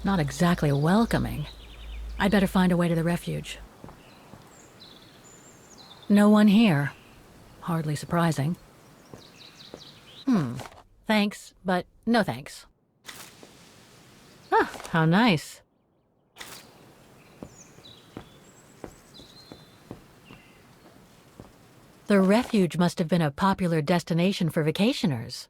Not exactly welcoming. I'd better find a way to the refuge. No one here. Hardly surprising. Thanks, but no thanks. Ah, how nice. The refuge must have been a popular destination for vacationers.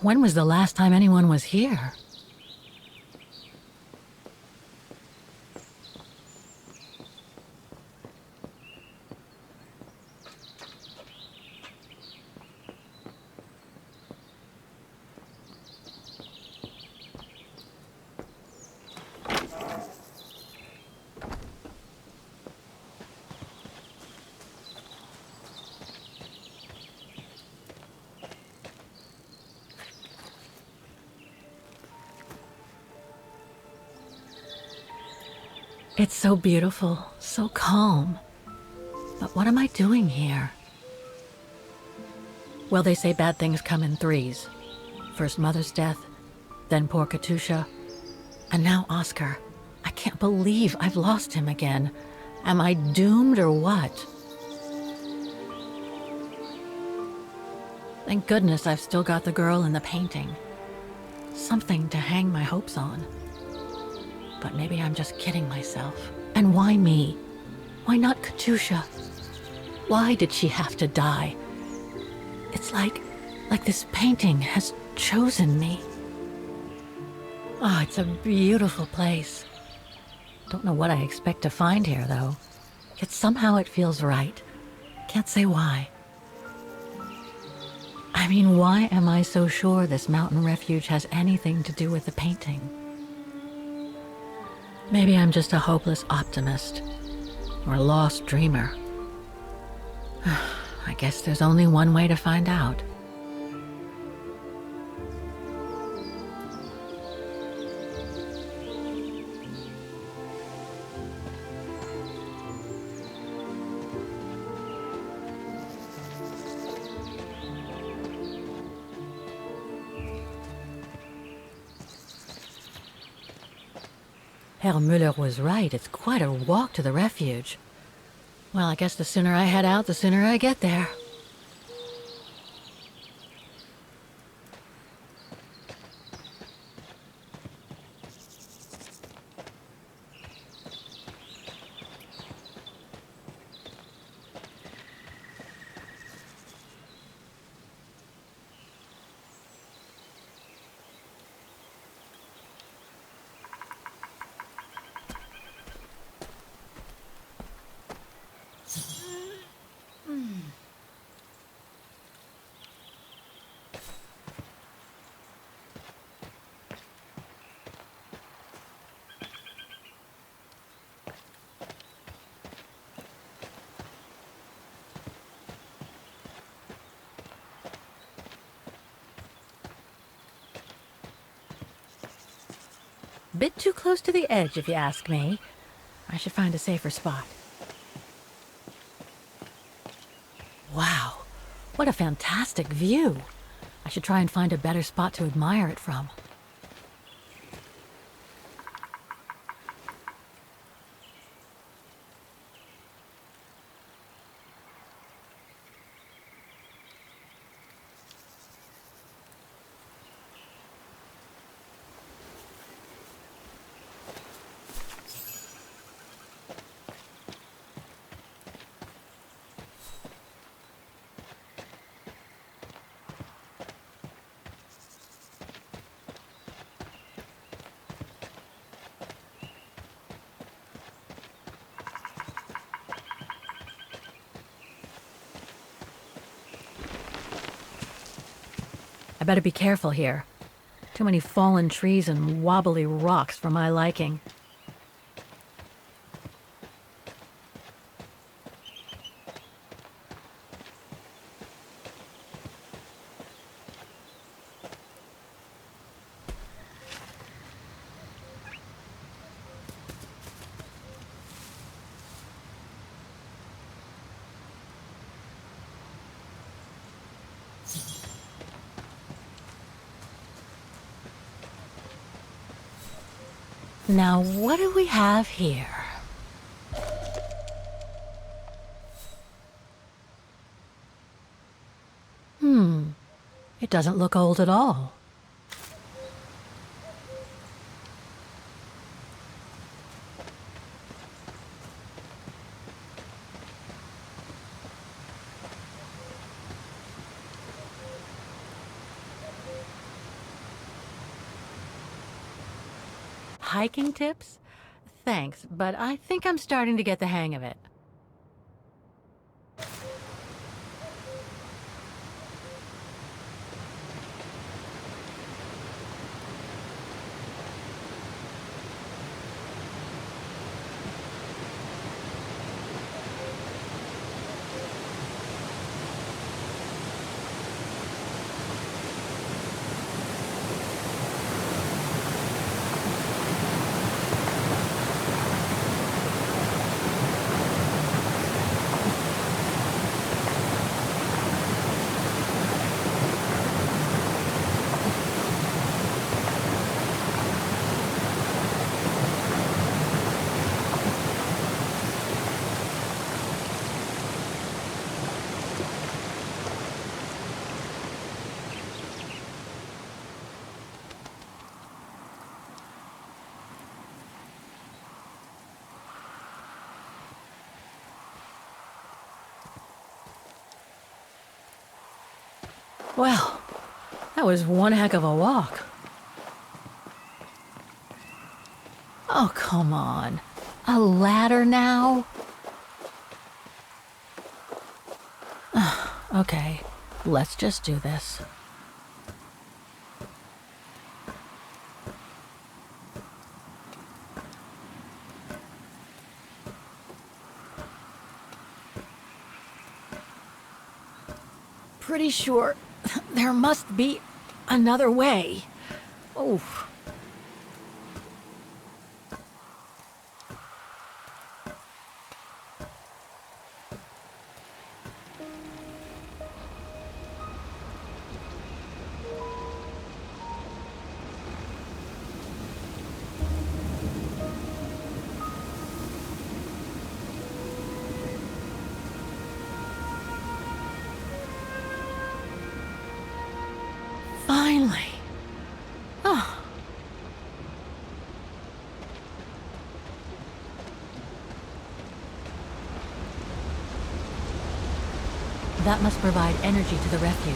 When was the last time anyone was here? It's so beautiful, so calm. But what am I doing here? Well, they say bad things come in threes. First Mother's death, then poor Katusha, and now Oscar. I can't believe I've lost him again. Am I doomed or what? Thank goodness I've still got the girl and the painting. Something to hang my hopes on. But maybe I'm just kidding myself. And why me? Why not Katusha? Why did she have to die? It's like this painting has chosen me. Oh, it's a beautiful place. Don't know what I expect to find here, though. Yet somehow it feels right. Can't say why. I mean, why am I so sure this mountain refuge has anything to do with the painting? Maybe I'm just a hopeless optimist, or a lost dreamer. I guess there's only one way to find out. Herr Müller was right. It's quite a walk to the refuge. Well, I guess the sooner I head out, the sooner I get there. Bit too close to the edge, if you ask me. I should find a safer spot. Wow, what a fantastic view. I should try and find a better spot to admire it from. I better be careful here. Too many fallen trees and wobbly rocks for my liking. Now, what do we have here? It doesn't look old at all. Hiking tips? Thanks, but I think I'm starting to get the hang of it. Well, that was one heck of a walk. Oh, come on. A ladder now? Okay, let's just do this. Pretty sure there must be another way. Oh. Finally. Oh. That must provide energy to the refuge.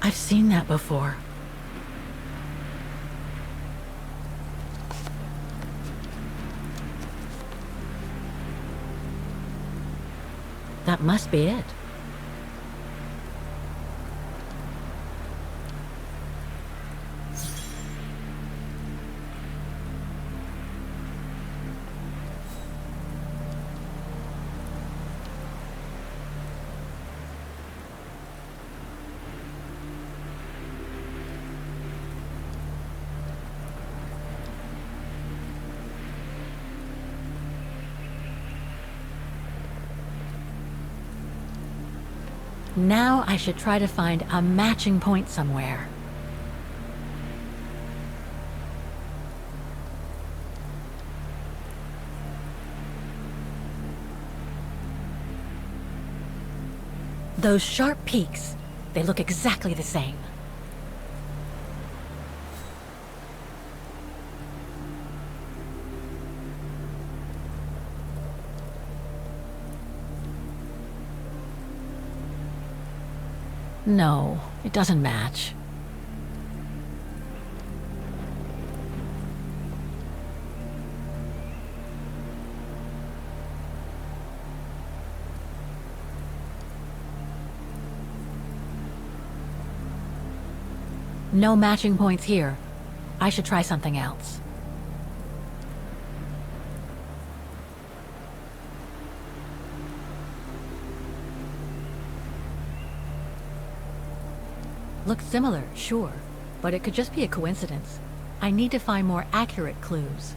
I've seen that before. That must be it. Now I should try to find a matching point somewhere. Those sharp peaks, they look exactly the same. No, it doesn't match. No matching points here. I should try something else. Looks similar, sure, but it could just be a coincidence. I need to find more accurate clues.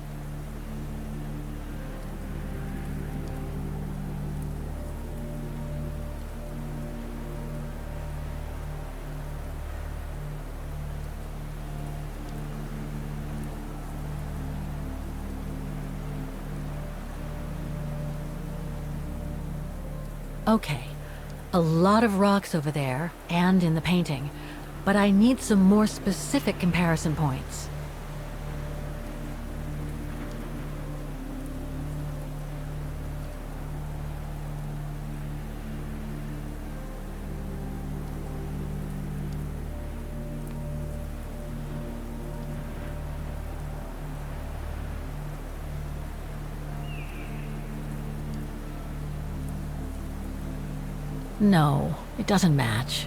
Okay, a lot of rocks over there, and in the painting, but I need some more specific comparison points. No, it doesn't match.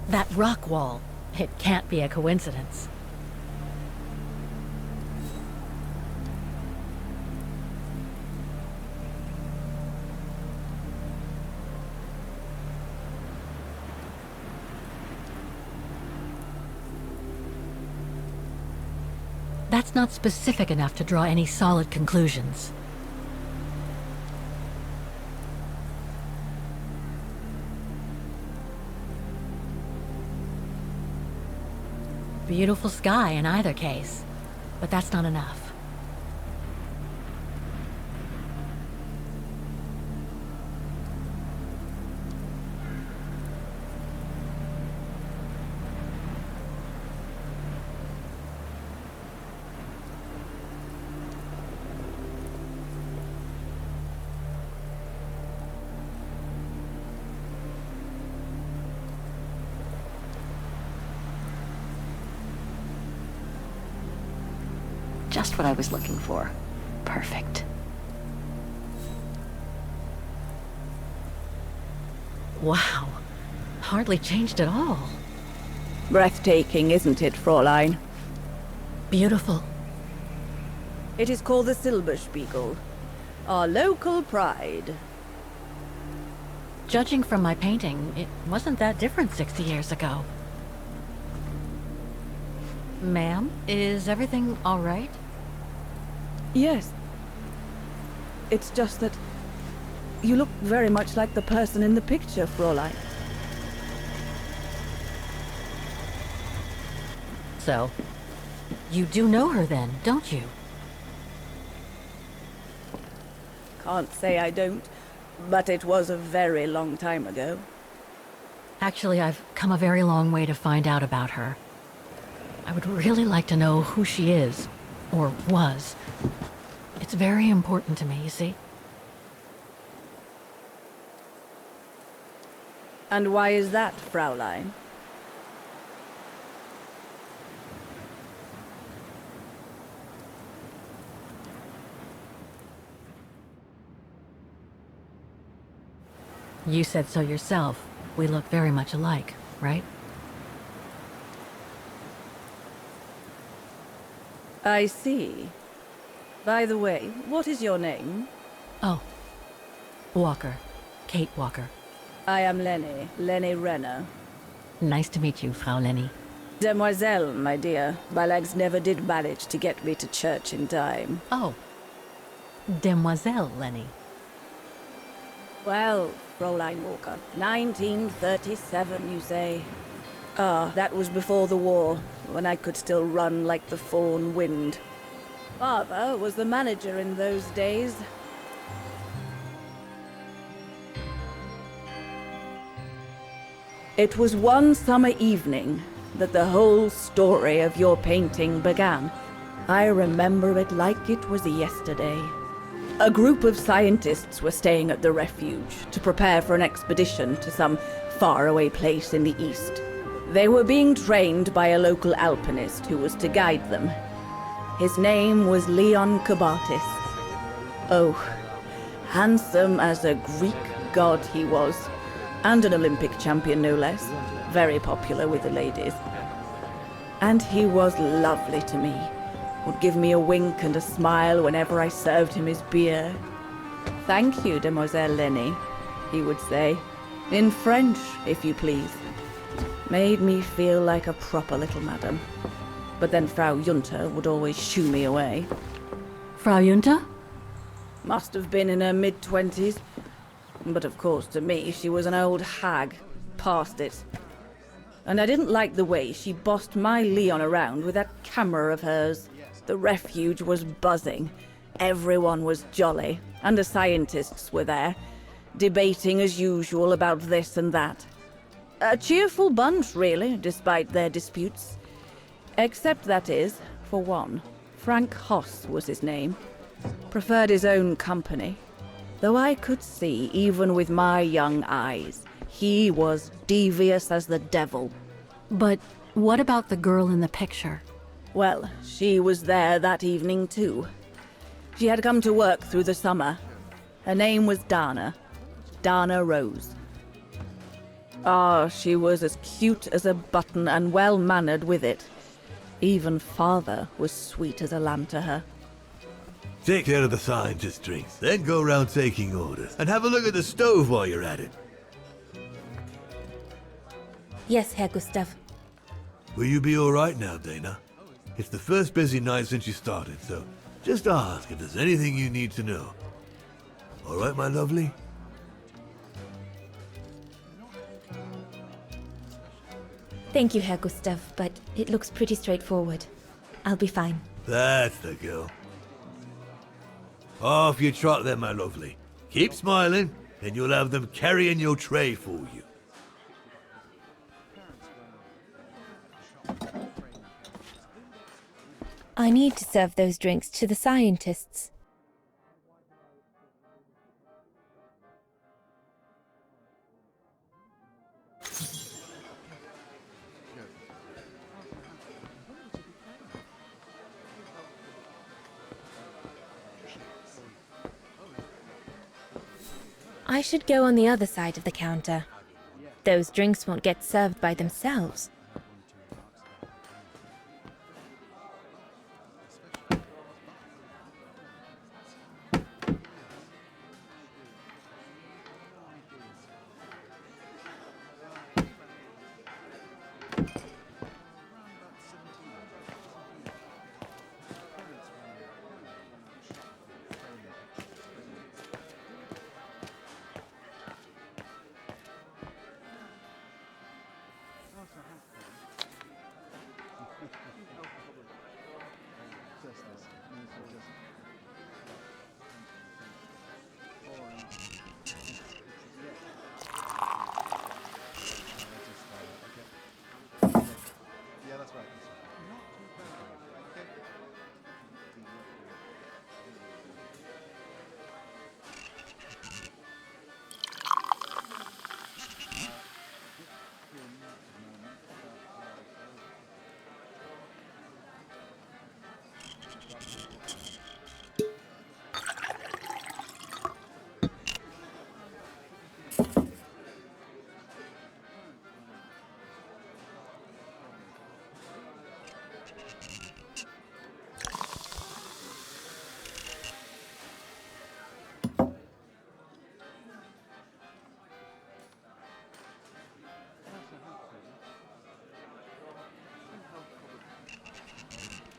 That rock wall, it can't be a coincidence. That's not specific enough to draw any solid conclusions. Beautiful sky in either case, but that's not enough. Just what I was looking for. Perfect. Wow, hardly changed at all. Breathtaking, isn't it, Fräulein? Beautiful. It is called the Silberspiegel, our local pride. Judging from my painting, it wasn't that different 60 years ago. Ma'am, is everything all right? Yes. It's just that you look very much like the person in the picture, Fräulein. So, you do know her then, don't you? Can't say I don't, but it was a very long time ago. Actually, I've come a very long way to find out about her. I would really like to know who she is, or was. It's very important to me, you see? And why is that, Fräulein? You said so yourself. We look very much alike, right? I see. By the way, what is your name? Oh. Walker. Kate Walker. I am Lenny Renner. Nice to meet you, Frau Lenny. Demoiselle, my dear. My legs never did manage to get me to church in time. Oh. Demoiselle Lenny. Well, Fräulein Walker, 1937, you say? Ah, that was before the war, when I could still run like the fawn wind. Father was the manager in those days. It was one summer evening that the whole story of your painting began. I remember it like it was yesterday. A group of scientists were staying at the refuge to prepare for an expedition to some faraway place in the east. They were being trained by a local alpinist who was to guide them. His name was Leon Kabatis. Oh, handsome as a Greek god he was, and an Olympic champion no less, very popular with the ladies. And he was lovely to me. Would give me a wink and a smile whenever I served him his beer. "Thank you, Demoiselle Lenny," he would say, in French, if you please. Made me feel like a proper little madam. But then Frau Junta would always shoo me away. Frau Junta? Must have been in her mid-20s. But of course, to me, she was an old hag. Past it. And I didn't like the way she bossed my Leon around with that camera of hers. The refuge was buzzing. Everyone was jolly, and the scientists were there, debating as usual about this and that. A cheerful bunch, really, despite their disputes. Except, that is, for one. Frank Hoss was his name. Preferred his own company. Though I could see, even with my young eyes, he was devious as the devil. But what about the girl in the picture? Well, she was there that evening too. She had come to work through the summer. Her name was Dana. Dana Rose. Ah, she was as cute as a button and well-mannered with it. Even father was sweet as a lamb to her. Take care of the scientist drinks, then go around taking orders. And have a look at the stove while you're at it. Yes, Herr Gustav. Will you be alright now, Dana? It's the first busy night since you started, so just ask if there's anything you need to know. Alright, my lovely? Thank you, Herr Gustav, but it looks pretty straightforward. I'll be fine. That's the girl. Off you trot then, my lovely. Keep smiling, and you'll have them carrying your tray for you. I need to serve those drinks to the scientists. I should go on the other side of the counter. Those drinks won't get served by themselves.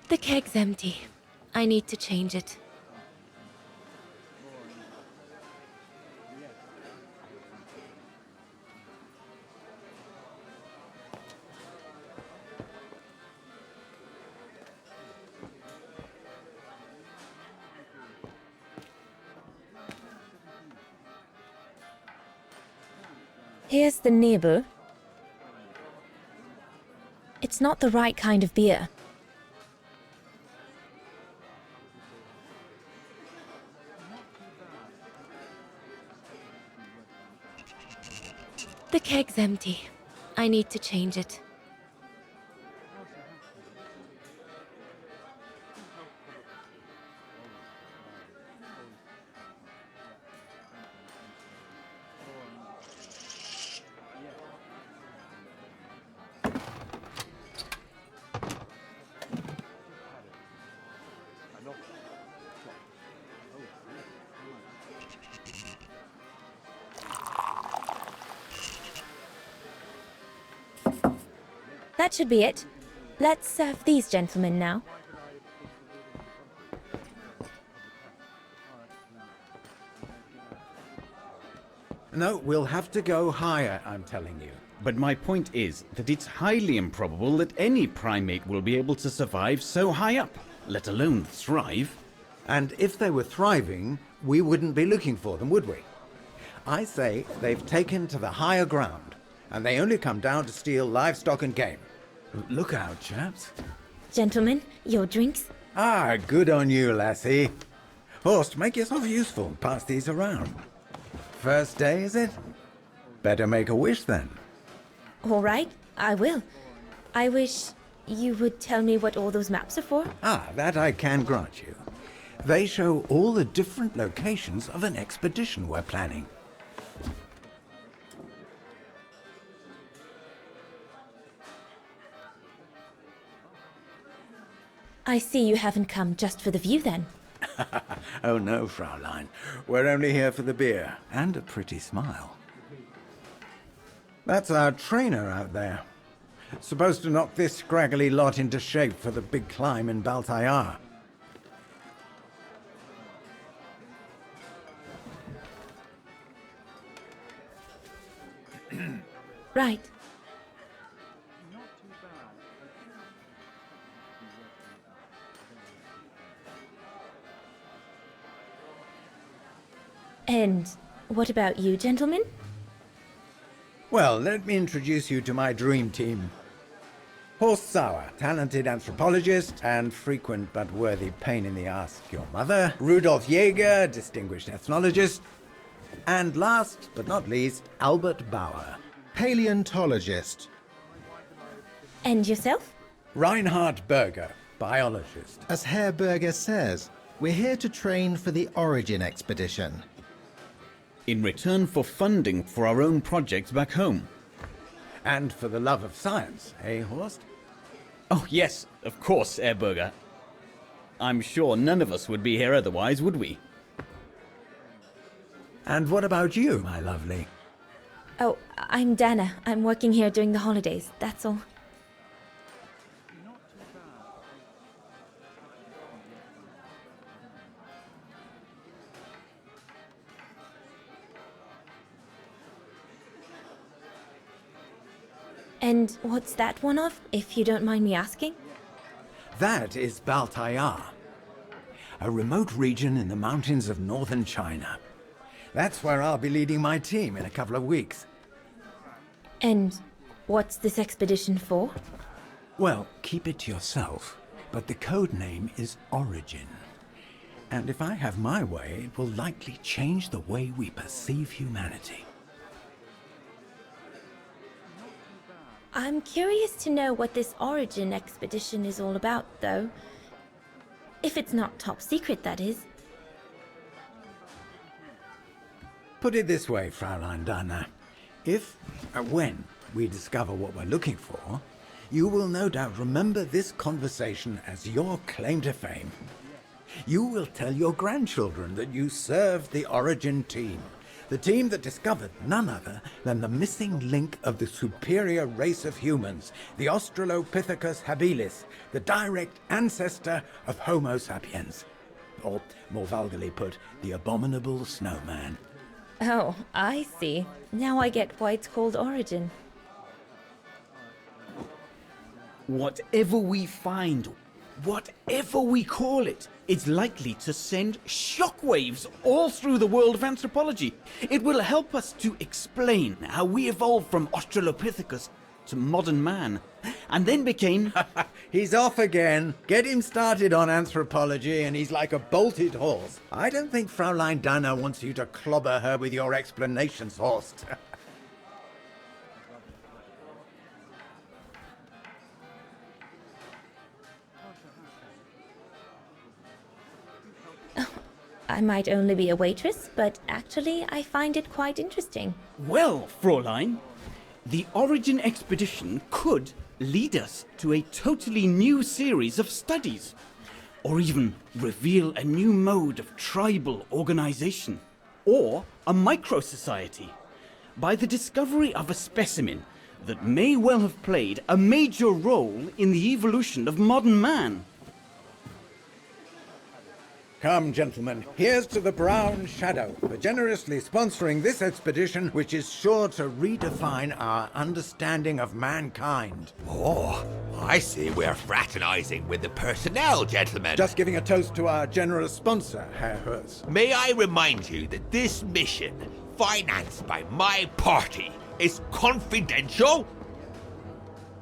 The keg's empty. I need to change it. Here's the Nebel. It's not the right kind of beer. The keg's empty. I need to change it. That should be it. Let's serve these gentlemen now. No, we'll have to go higher, I'm telling you. But my point is that it's highly improbable that any primate will be able to survive so high up, let alone thrive. And if they were thriving, we wouldn't be looking for them, would we? I say they've taken to the higher ground, and they only come down to steal livestock and game. Look out, chaps. Gentlemen, your drinks? Ah, good on you, lassie. Horst, make yourself useful and pass these around. First day, is it? Better make a wish then. All right, I will. I wish you would tell me what all those maps are for. Ah, that I can grant you. They show all the different locations of an expedition we're planning. I see you haven't come just for the view then. Oh no, Fraulein. We're only here for the beer and a pretty smile. That's our trainer out there. Supposed to knock this scraggly lot into shape for the big climb in Baltayar. Right. And what about you, gentlemen? Well, let me introduce you to my dream team. Horst Sauer, talented anthropologist and frequent but worthy pain in the ass, your mother. Rudolf Jäger, distinguished ethnologist. And last but not least, Albert Bauer, paleontologist. And yourself? Reinhard Berger, biologist. As Herr Berger says, we're here to train for the Origin expedition. In return for funding for our own projects back home. And for the love of science, eh, Horst? Oh yes, of course, Herr Berger. I'm sure none of us would be here otherwise, would we? And what about you, my lovely? Oh, I'm Dana. I'm working here during the holidays, that's all. And what's that one of, if you don't mind me asking? That is Baltayar, a remote region in the mountains of northern China. That's where I'll be leading my team in a couple of weeks. And what's this expedition for? Well, keep it to yourself, but the code name is Origin. And if I have my way, it will likely change the way we perceive humanity. I'm curious to know what this Origin expedition is all about, though. If it's not top secret, that is. Put it this way, Fraulein Dana. When we discover what we're looking for, you will no doubt remember this conversation as your claim to fame. You will tell your grandchildren that you served the Origin team, The team that discovered none other than the missing link of the superior race of humans, the Australopithecus habilis, the direct ancestor of Homo sapiens. Or, more vulgarly put, the abominable snowman. Oh, I see. Now I get why it's called Origin. Whatever we find, whatever we call it, it's likely to send shockwaves all through the world of anthropology. It will help us to explain how we evolved from Australopithecus to modern man, and then became... He's off again. Get him started on anthropology and he's like a bolted horse. I don't think Fraulein Dana wants you to clobber her with your explanations, Horst. I might only be a waitress, but actually I find it quite interesting. Well, Fräulein, the Origin expedition could lead us to a totally new series of studies, or even reveal a new mode of tribal organization, or a micro-society, by the discovery of a specimen that may well have played a major role in the evolution of modern man. Come, gentlemen, here's to the Brown Shadow for generously sponsoring this expedition, which is sure to redefine our understanding of mankind. Oh, I see we're fraternizing with the personnel, gentlemen. Just giving a toast to our generous sponsor, Herr Herz. May I remind you that this mission, financed by my party, is confidential?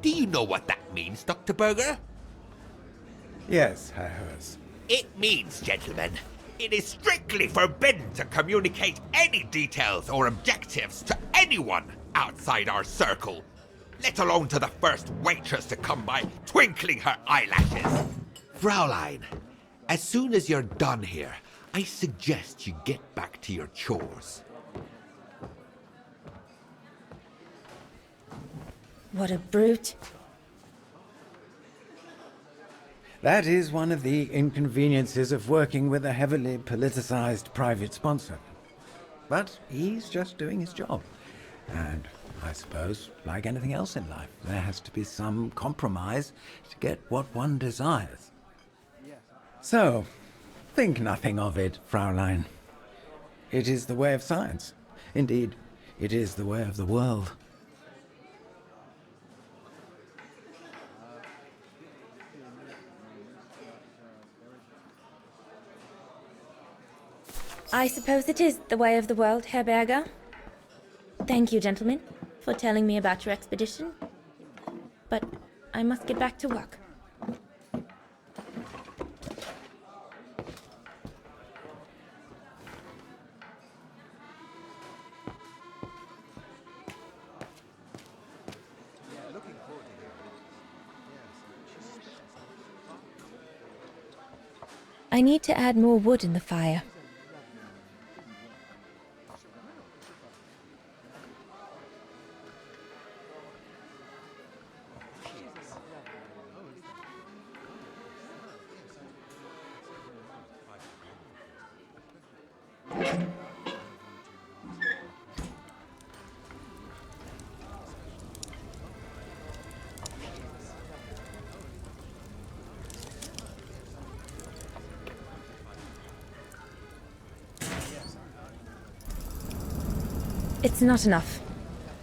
Do you know what that means, Dr. Berger? Yes, Herr Herz. It means, gentlemen, it is strictly forbidden to communicate any details or objectives to anyone outside our circle, let alone to the first waitress to come by twinkling her eyelashes. Fraulein, as soon as you're done here, I suggest you get back to your chores. What a brute. That is one of the inconveniences of working with a heavily politicized private sponsor. But he's just doing his job. And I suppose, like anything else in life, there has to be some compromise to get what one desires. So, think nothing of it, Fraulein. It is the way of science. Indeed, it is the way of the world. I suppose it is the way of the world, Herr Berger. Thank you, gentlemen, for telling me about your expedition. But I must get back to work. I need to add more wood in the fire. It's not enough.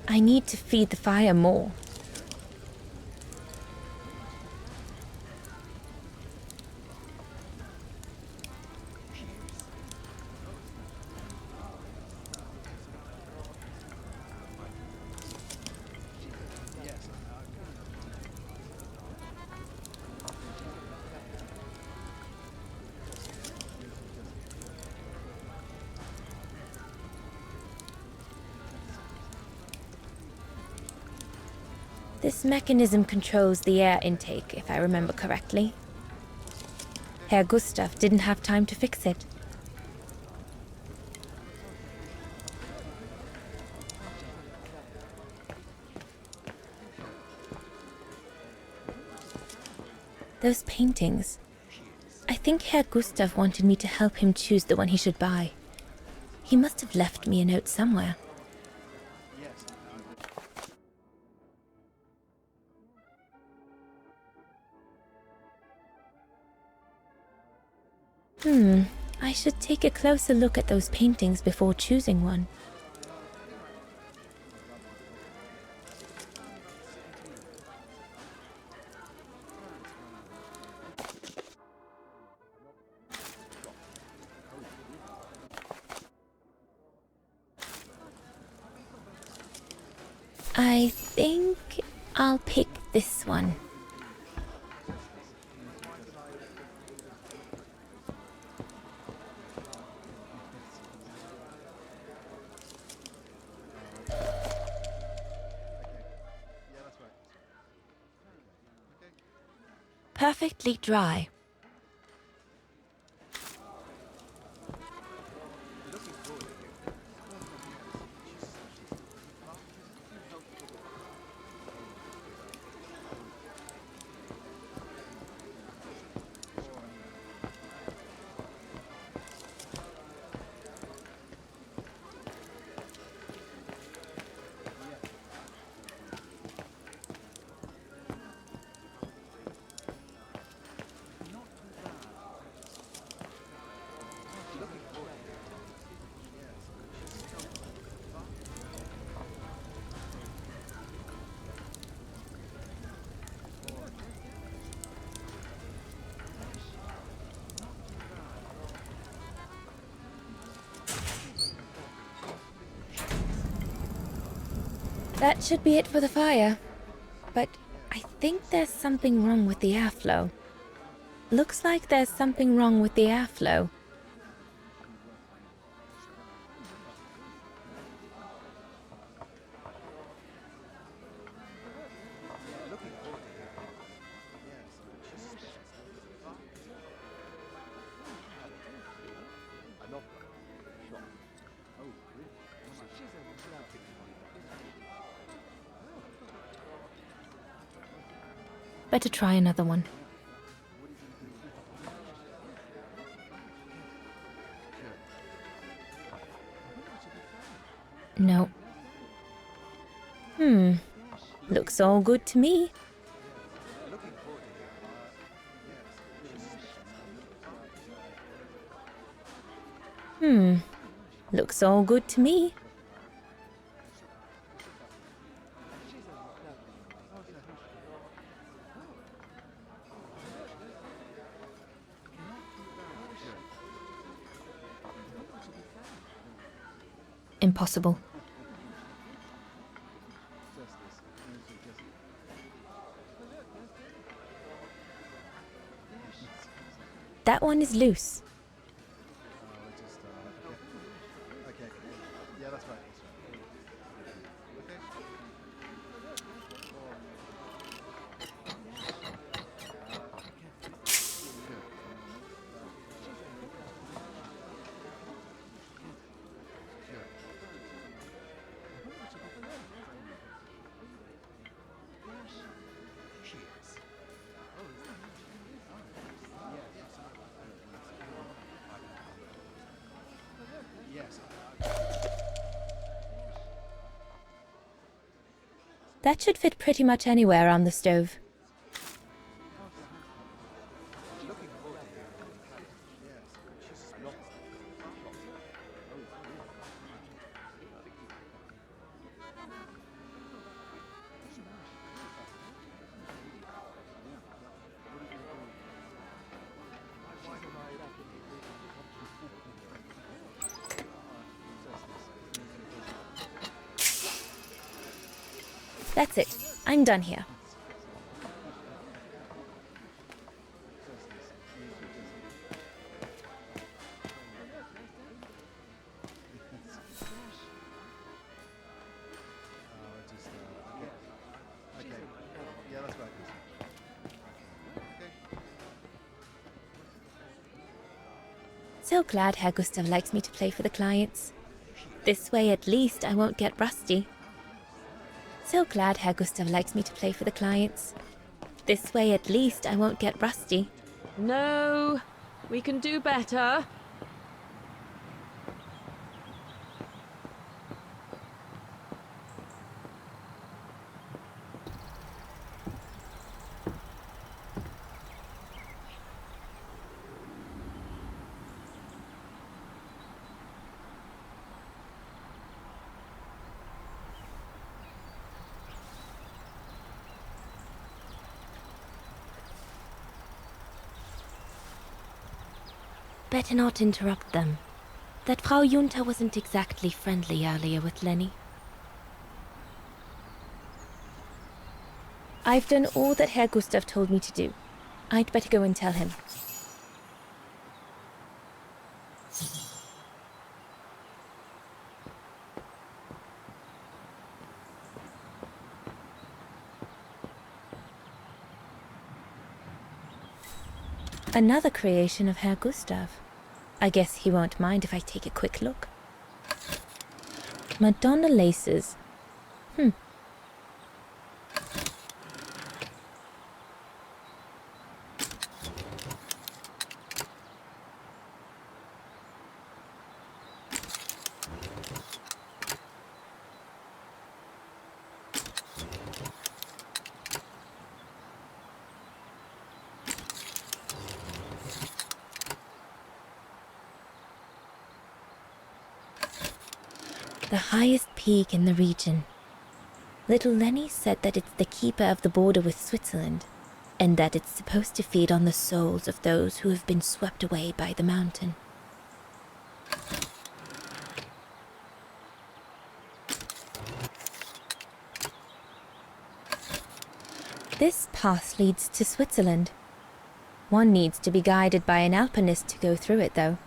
I need to feed the fire more. This mechanism controls the air intake, if I remember correctly. Herr Gustav didn't have time to fix it. Those paintings. I think Herr Gustav wanted me to help him choose the one he should buy. He must have left me a note somewhere. I should take a closer look at those paintings before choosing one. I think I'll pick this one. Perfectly dry. That should be it for the fire. But I think there's something wrong with the airflow. Looks like there's something wrong with the airflow. Better try another one. No. Looks all good to me. Looks all good to me. Impossible. That one is loose. That should fit pretty much anywhere on the stove. That's it. I'm done here. So glad Herr Gustav likes me to play for the clients. This way at least I won't get rusty. So glad Herr Gustav likes me to play for the clients. This way at least I won't get rusty. No, we can do better. Better not interrupt them. That Frau Junta wasn't exactly friendly earlier with Lenny. I've done all that Herr Gustav told me to do. I'd better go and tell him. Another creation of Herr Gustav. I guess he won't mind if I take a quick look. Madonna laces. The highest peak in the region. Little Lenny said that it's the keeper of the border with Switzerland, and that it's supposed to feed on the souls of those who have been swept away by the mountain. This path leads to Switzerland. One needs to be guided by an alpinist to go through it, though.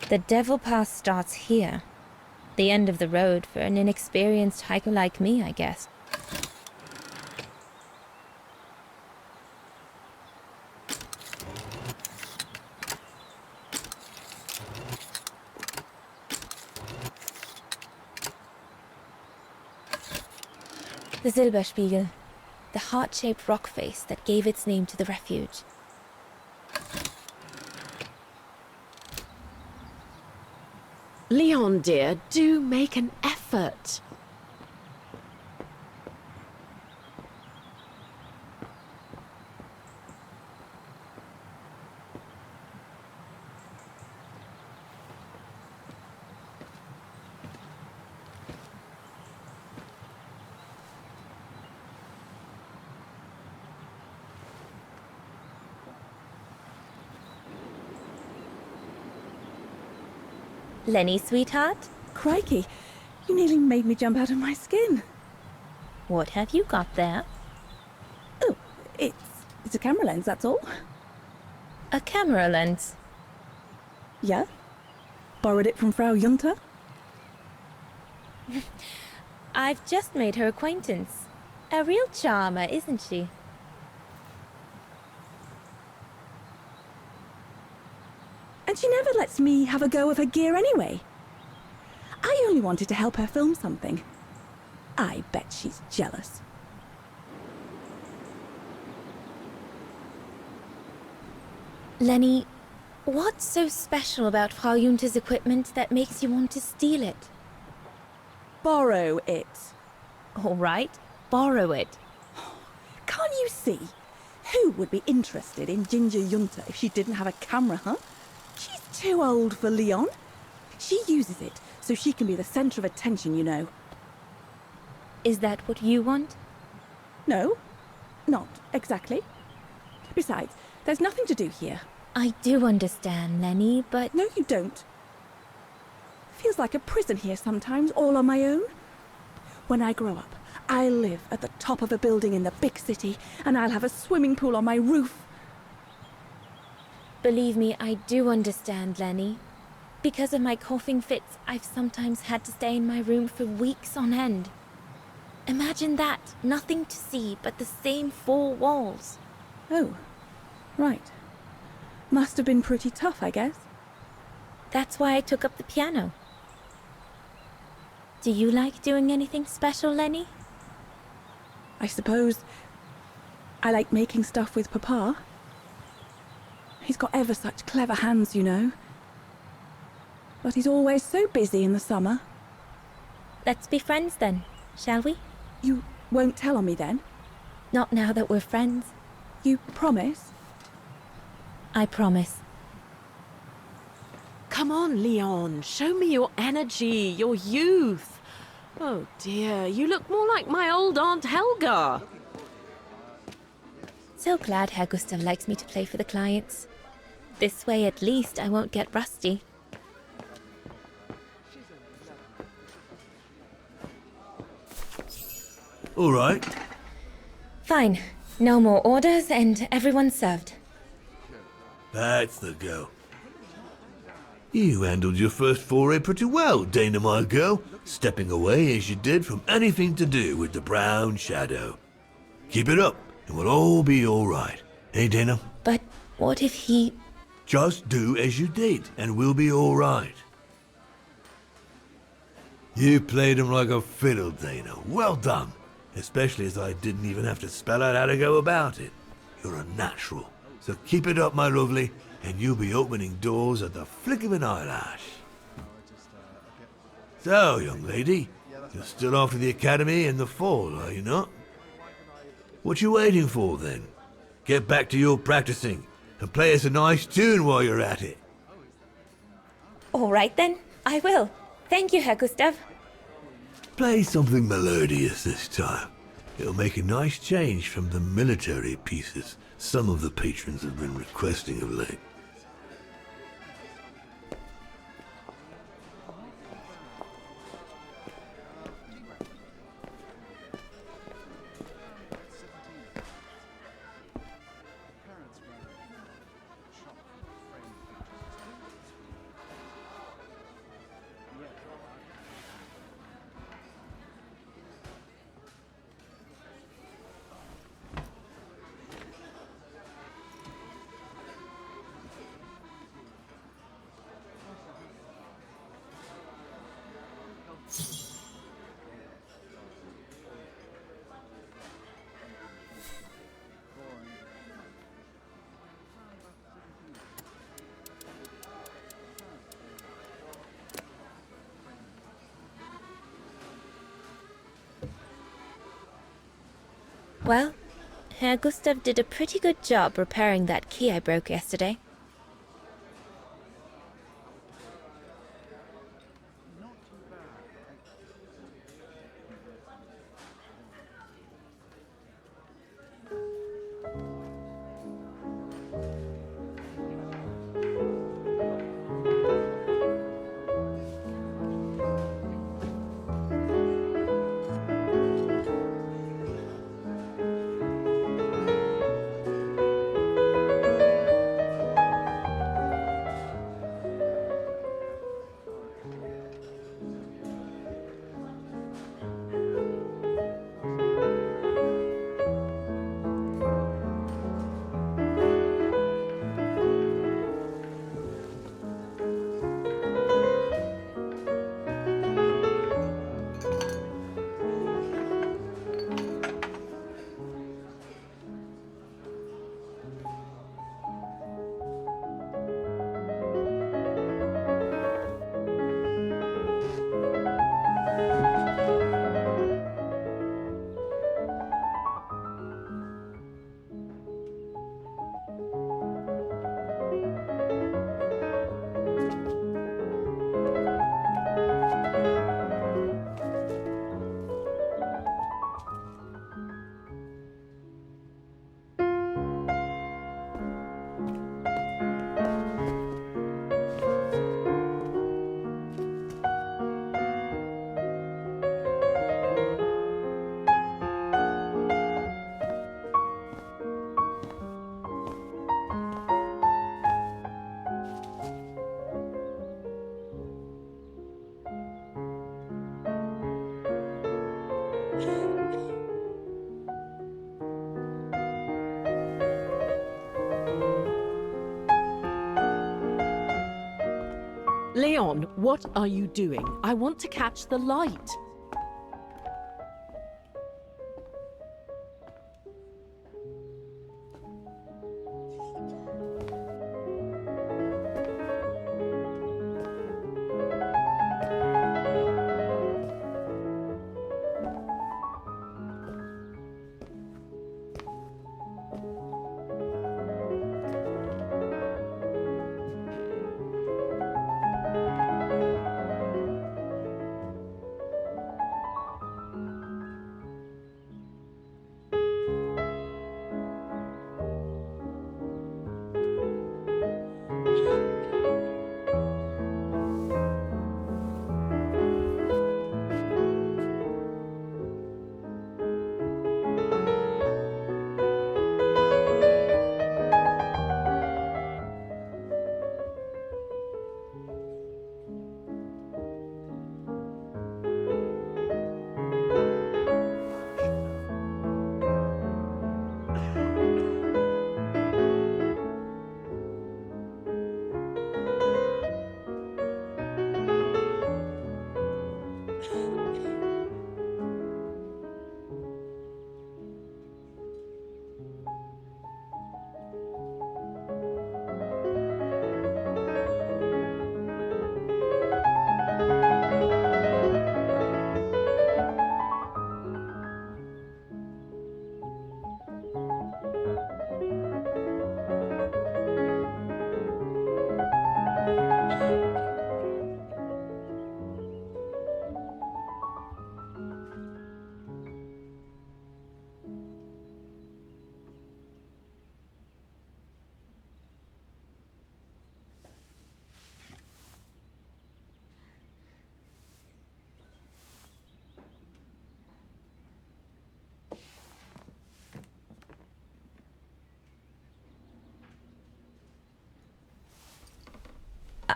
The Devil Pass starts here. The end of the road for an inexperienced hiker like me, I guess. The Silberspiegel, the heart-shaped rock face that gave its name to the refuge. Leon, dear, do make an effort. Lenny, sweetheart? Crikey, you nearly made me jump out of my skin. What have you got there? Oh, it's a camera lens, that's all. A camera lens. Yeah? Borrowed it from Frau Junta? I've just made her acquaintance. A real charmer, isn't she? And she never lets me have a go of her gear anyway. I only wanted to help her film something. I bet she's jealous. Lenny, what's so special about Frau Junta's equipment that makes you want to steal it? Borrow it. All right, borrow it. Can't you see? Who would be interested in Ginger Junta if she didn't have a camera, huh? She's too old for Leon. She uses it so she can be the center of attention, you know. Is that what you want? No, not exactly. Besides, there's nothing to do here. I do understand, Lenny, but... No, you don't. Feels like a prison here sometimes, all on my own. When I grow up, I'll live at the top of a building in the big city, and I'll have a swimming pool on my roof. Believe me, I do understand, Lenny. Because of my coughing fits, I've sometimes had to stay in my room for weeks on end. Imagine that, nothing to see but the same four walls. Oh, right. Must have been pretty tough, I guess. That's why I took up the piano. Do you like doing anything special, Lenny? I suppose I like making stuff with Papa. He's got ever such clever hands, you know. But he's always so busy in the summer. Let's be friends then, shall we? You won't tell on me then? Not now that we're friends. You promise? I promise. Come on, Leon. Show me your energy, your youth. Oh dear, you look more like my old Aunt Helga. So glad Herr Gustav likes me to play for the clients. This way at least I won't get rusty. All right. Fine. No more orders and everyone's served. That's the go. You handled your first foray pretty well, Dana, my girl, stepping away as you did from anything to do with the brown shadow. Keep it up, and we'll all be all right. Hey, Dana? But what if he... Just do as you did, and we'll be all right. You played him like a fiddle, Dana. Well done. Especially as I didn't even have to spell out how to go about it. You're a natural. So keep it up, my lovely, and you'll be opening doors at the flick of an eyelash. So, young lady, you're still off to the academy in the fall, are you not? What you waiting for, then? Get back to your practicing, and play us a nice tune while you're at it. All right then, I will. Thank you, Herr Gustav. Play something melodious this time. It'll make a nice change from the military pieces some of the patrons have been requesting of late. Well, Herr Gustav did a pretty good job repairing that key I broke yesterday. Leon, what are you doing? I want to catch the light.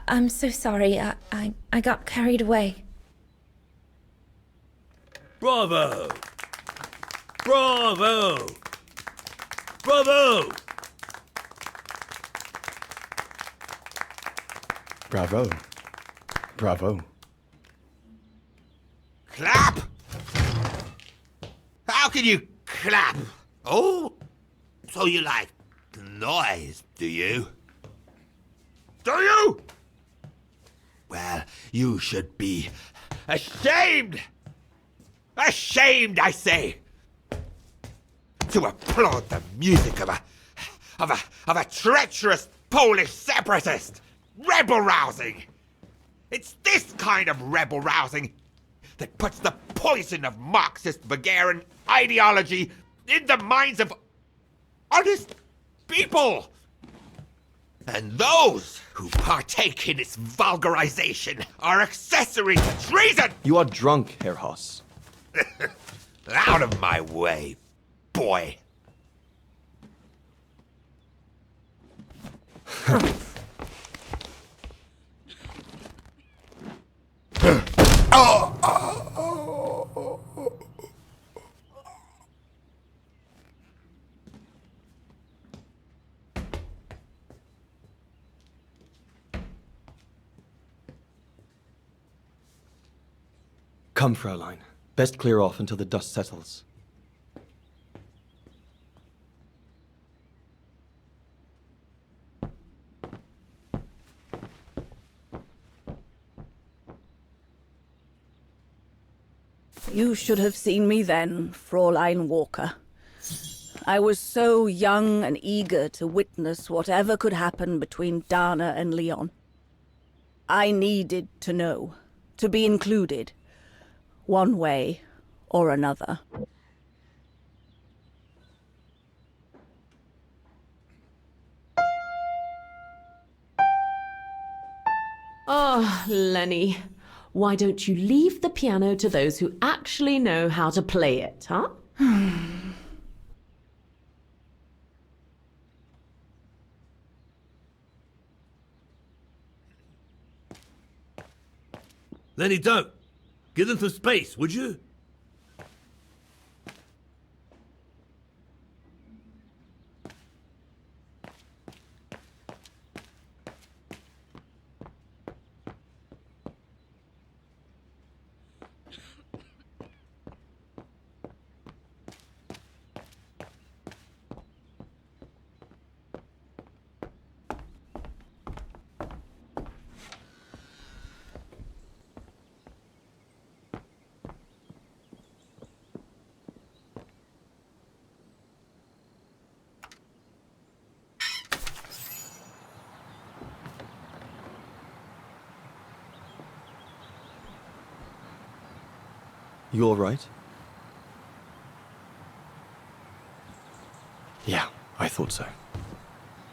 I'm so sorry. I got carried away. Bravo! Bravo! Bravo! Bravo. Bravo. Clap! How can you clap? Oh, so you like the noise, do you? Do you? Well, you should be ashamed! Ashamed, I say! To applaud the music of a treacherous Polish separatist! Rebel-rousing! It's this kind of rebel-rousing that puts the poison of Marxist Bulgarian ideology in the minds of honest people! And those who partake in its vulgarization are accessory to treason! You are drunk, Herr Hoss. Out of my way, boy. Come, Fräulein. Best clear off until the dust settles. You should have seen me then, Fräulein Walker. I was so young and eager to witness whatever could happen between Dana and Leon. I needed to know, to be included, one way or another. Oh, Lenny. Why don't you leave the piano to those who actually know how to play it, huh? Lenny, don't. Give them some space, would you? You all right? Yeah, I thought so.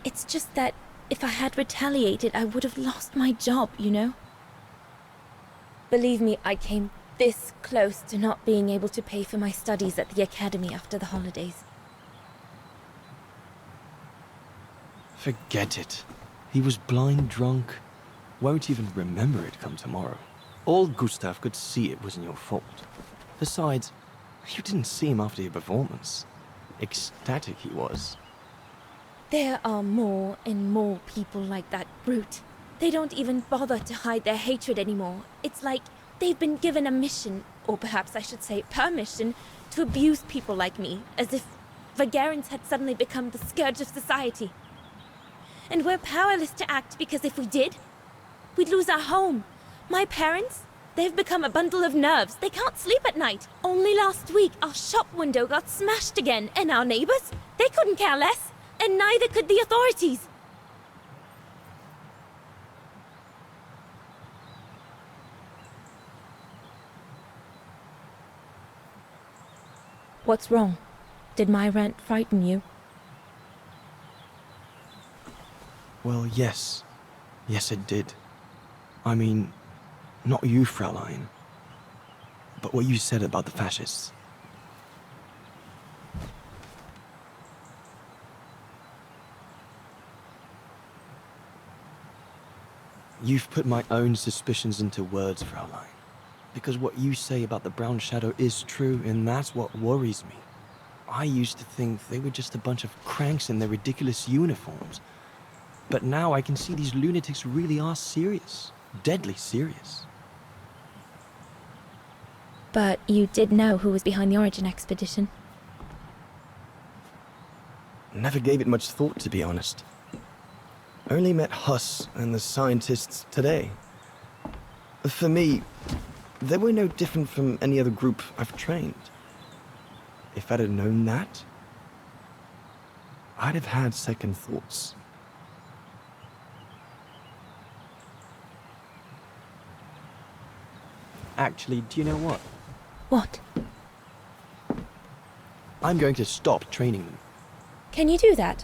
It's just that if I had retaliated, I would have lost my job, you know? Believe me, I came this close to not being able to pay for my studies at the academy after the holidays. Forget it. He was blind drunk. Won't even remember it come tomorrow. All Gustav could see it wasn't your fault. Besides, you didn't see him after your performance. Ecstatic he was. There are more and more people like that brute. They don't even bother to hide their hatred anymore. It's like they've been given a mission, or perhaps I should say permission, to abuse people like me, as if Vagarans had suddenly become the scourge of society. And we're powerless to act because if we did, we'd lose our home. My parents, they've become a bundle of nerves. They can't sleep at night. Only last week, our shop window got smashed again, and our neighbors, they couldn't care less, and neither could the authorities. What's wrong? Did my rant frighten you? Well, yes. Yes, it did. I mean, not you, Fräulein. But what you said about the fascists. You've put my own suspicions into words, Fraulein. Because what you say about the brown shadow is true, and that's what worries me. I used to think they were just a bunch of cranks in their ridiculous uniforms. But now I can see these lunatics really are serious. Deadly serious. But you did know who was behind the Origin expedition. Never gave it much thought, to be honest. Only met Huss and the scientists today. For me, they were no different from any other group I've trained. If I'd have known that, I'd have had second thoughts. Actually, do you know what? What? I'm going to stop training them. Can you do that?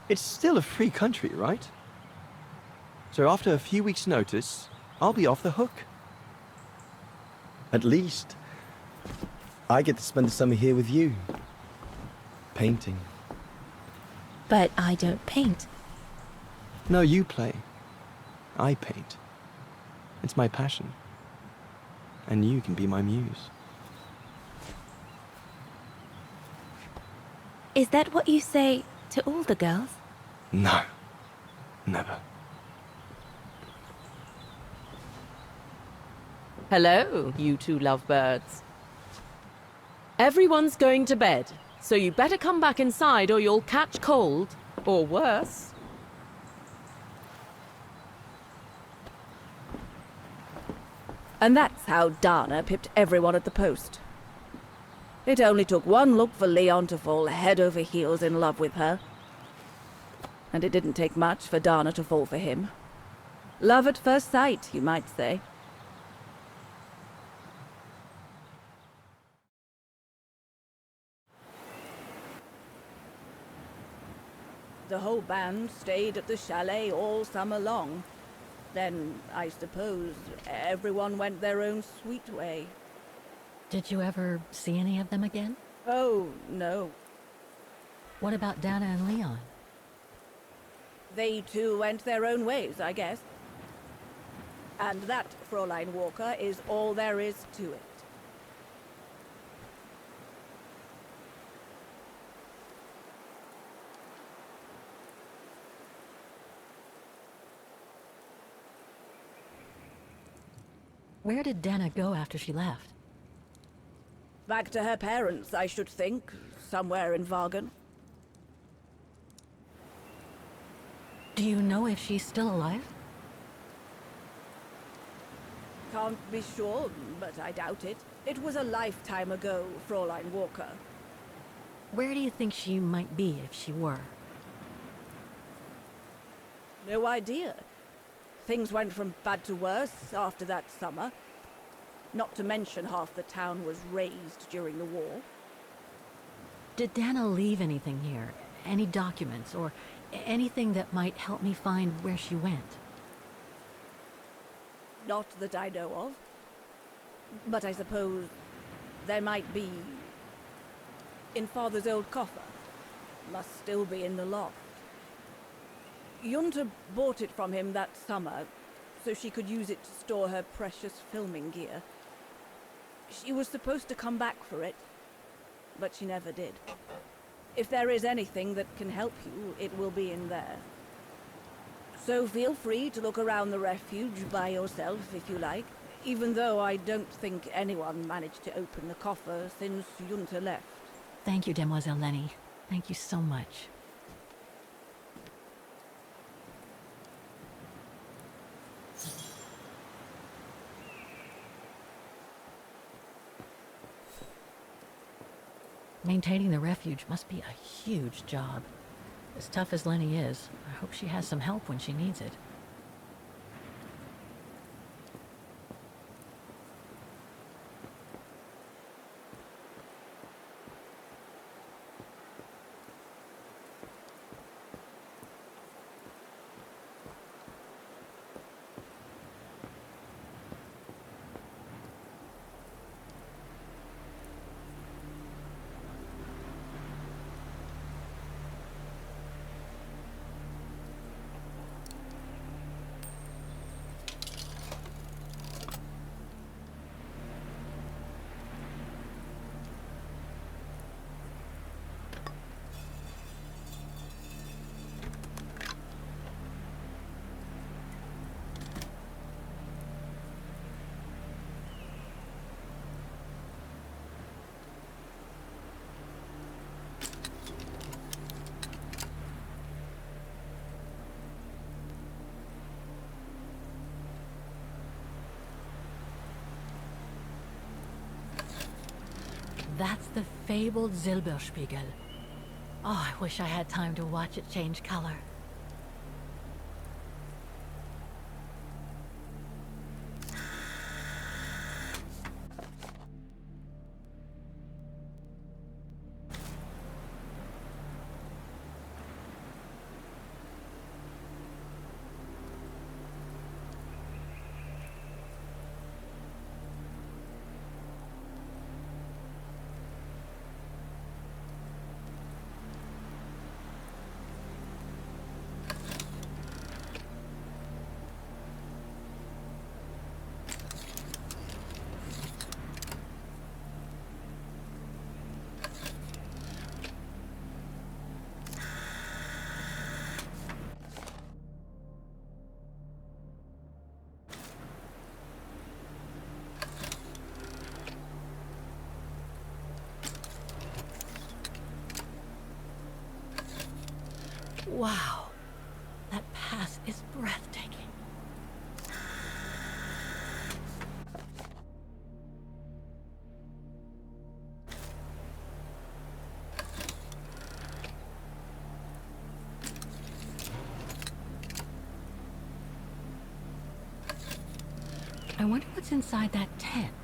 It's still a free country, right? So after a few weeks' notice, I'll be off the hook. At least, I get to spend the summer here with you. Painting. But I don't paint. No, you play. I paint. It's my passion. And you can be my muse. Is that what you say to all the girls? No. Never. Hello, you two lovebirds. Everyone's going to bed, so you better come back inside or you'll catch cold, or worse. And that's how Dana pipped everyone at the post. It only took one look for Leon to fall head over heels in love with her. And it didn't take much for Dana to fall for him. Love at first sight, you might say. The whole band stayed at the chalet all summer long. Then, I suppose, everyone went their own sweet way. Did you ever see any of them again? Oh, no. What about Dana and Leon? They too went their own ways, I guess. And that, Fräulein Walker, is all there is to it. Where did Dana go after she left? Back to her parents, I should think. Somewhere in Vagen. Do you know if she's still alive? Can't be sure, but I doubt it. It was a lifetime ago, Fräulein Walker. Where do you think she might be if she were? No idea. Things went from bad to worse after that summer. Not to mention half the town was razed during the war. Did Dana leave anything here? Any documents or anything that might help me find where she went? Not that I know of. But I suppose there might be in Father's old coffer. Must still be in the loft. Junta bought it from him that summer, so she could use it to store her precious filming gear. She was supposed to come back for it, but she never did. If there is anything that can help you, it will be in there. So feel free to look around the refuge by yourself if you like, even though I don't think anyone managed to open the coffer since Junta left. Thank you, Demoiselle Lenny. Thank you so much. Maintaining the refuge must be a huge job. As tough as Lenny is, I hope she has some help when she needs it. That's the fabled Silberspiegel. Oh, I wish I had time to watch it change color. Wow, that pass is breathtaking. I wonder what's inside that tent.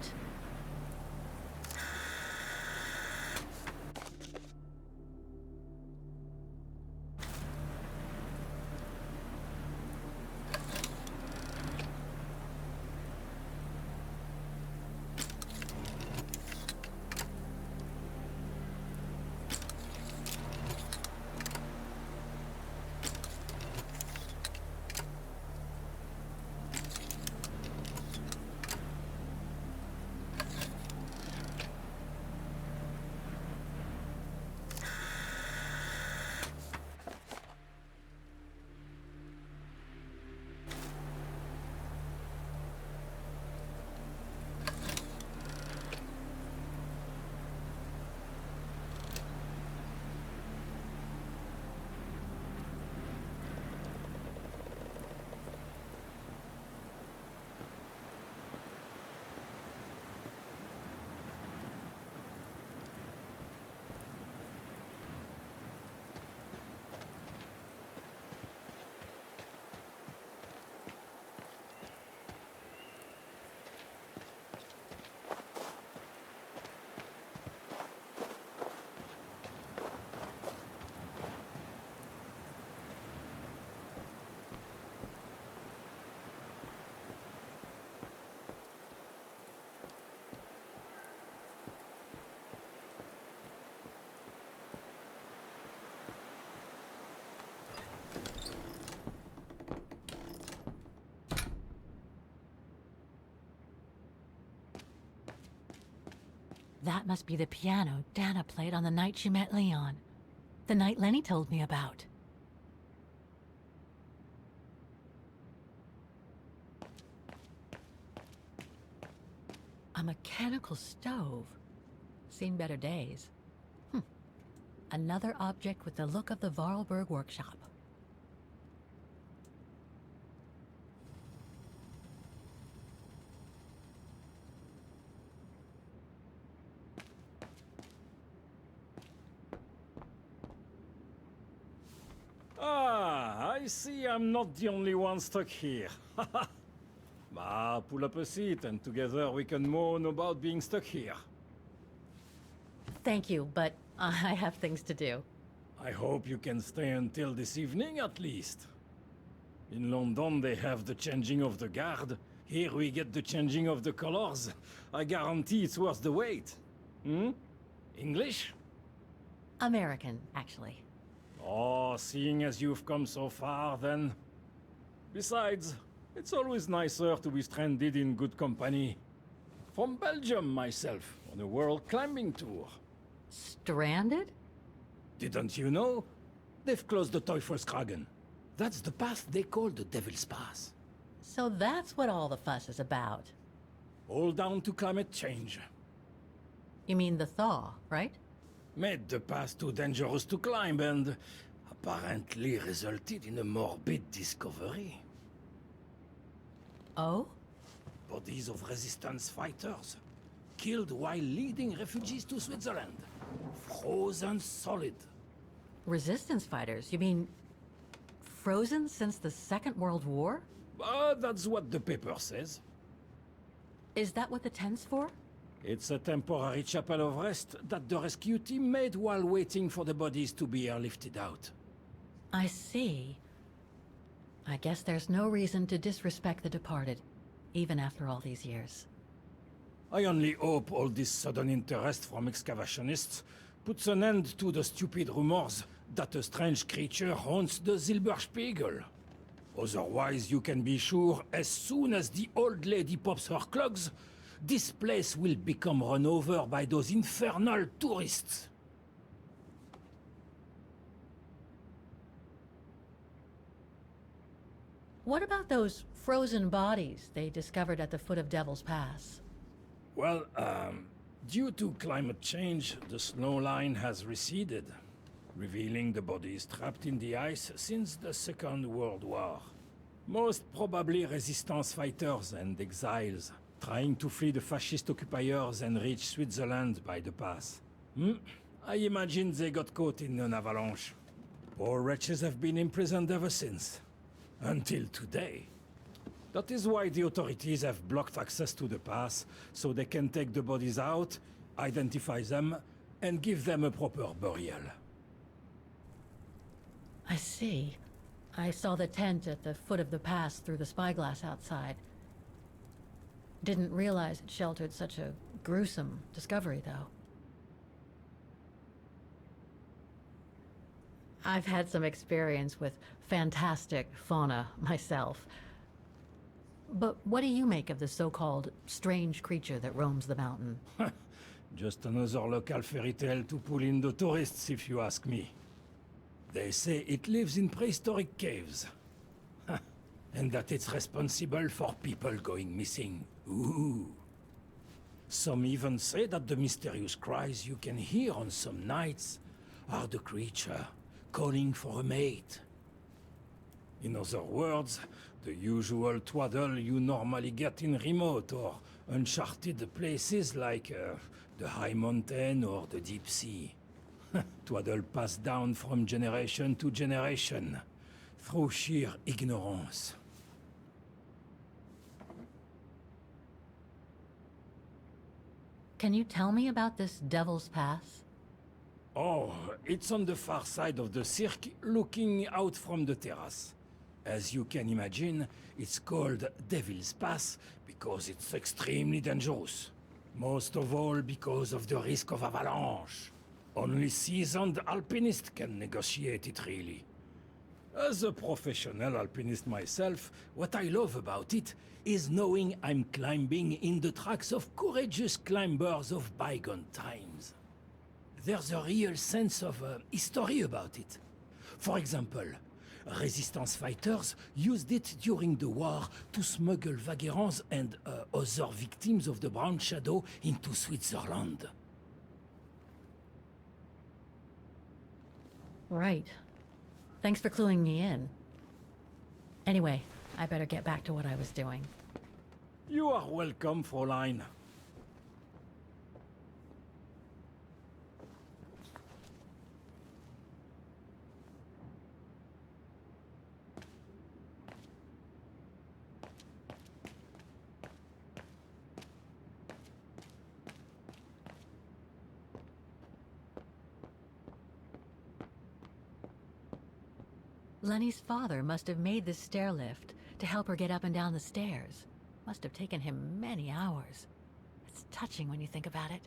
That must be the piano Dana played on the night she met Leon. The night Lenny told me about. A mechanical stove. Seen better days. Another object with the look of the Vorarlberg workshop. Ah, I see I'm not the only one stuck here. Bah, pull up a seat and together we can moan about being stuck here. Thank you, but I have things to do. I hope you can stay until this evening at least. In London they have the changing of the guard. Here we get the changing of the colors. I guarantee it's worth the wait. English? American, actually. Oh, seeing as you've come so far, then. Besides, it's always nicer to be stranded in good company. From Belgium, myself, on a world climbing tour. Stranded? Didn't you know? They've closed the Teufelskragen. That's the path they call the Devil's Pass. So that's what all the fuss is about. All down to climate change. You mean the thaw, right? Made the pass too dangerous to climb and apparently resulted in a morbid discovery. Oh? Bodies of resistance fighters. killed while leading refugees to Switzerland. Frozen solid. Resistance fighters? You mean frozen since the Second World War? That's what the paper says. Is that what the tent's for? It's a temporary chapel of rest that the rescue team made while waiting for the bodies to be airlifted out. I see. I guess there's no reason to disrespect the departed, even after all these years. I only hope all this sudden interest from excavationists puts an end to the stupid rumors that a strange creature haunts the Silberspiegel. Otherwise, you can be sure as soon as the old lady pops her clogs, this place will become run over by those infernal tourists. What about those frozen bodies they discovered at the foot of Devil's Pass? Well, due to climate change, the snow line has receded, revealing the bodies trapped in the ice since the Second World War. Most probably resistance fighters and exiles, trying to flee the fascist occupiers and reach Switzerland by the pass. I imagine they got caught in an avalanche. Poor wretches have been imprisoned ever since. Until today. That is why the authorities have blocked access to the pass, so they can take the bodies out, identify them, and give them a proper burial. I see. I saw the tent at the foot of the pass through the spyglass outside. Didn't realize it sheltered such a gruesome discovery, though. I've had some experience with fantastic fauna myself. But what do you make of the so-called strange creature that roams the mountain? Just another local fairy tale to pull in the tourists, if you ask me. They say it lives in prehistoric caves. And that it's responsible for people going missing. Ooh. Some even say that the mysterious cries you can hear on some nights are the creature calling for a mate. In other words, the usual twaddle you normally get in remote or uncharted places like the high mountain or the deep sea. Twaddle passed down from generation to generation through sheer ignorance. Can you tell me about this Devil's Pass? Oh, it's on the far side of the cirque, looking out from the terrace. As you can imagine, it's called Devil's Pass because it's extremely dangerous. Most of all because of the risk of avalanche. Only seasoned alpinists can negotiate it, really. As a professional alpinist myself, what I love about it is knowing I'm climbing in the tracks of courageous climbers of bygone times. There's a real sense of history about it. For example, resistance fighters used it during the war to smuggle vagrants and other victims of the Brown Shadow into Switzerland. Right. Thanks for cluing me in. Anyway, I better get back to what I was doing. You are welcome, Fräulein. Lenny's father must have made this stair lift to help her get up and down the stairs. Must have taken him many hours. It's touching when you think about it.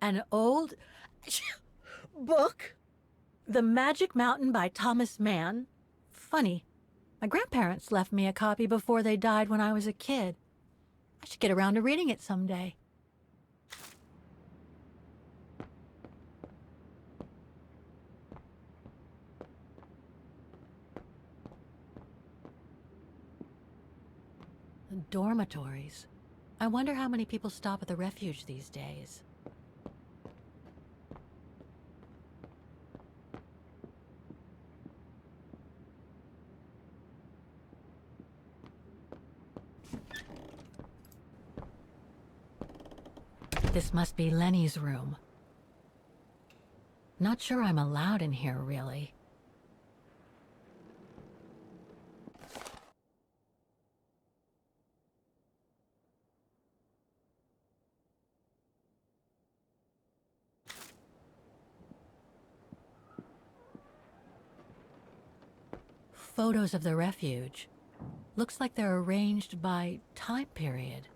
An old book? The Magic Mountain by Thomas Mann? Funny. My grandparents left me a copy before they died when I was a kid. I should get around to reading it someday. The Dormitories. I wonder how many people stop at the refuge these days. This must be Lenny's room. Not sure I'm allowed in here, really. Photos of the refuge. Looks like they're arranged by time period.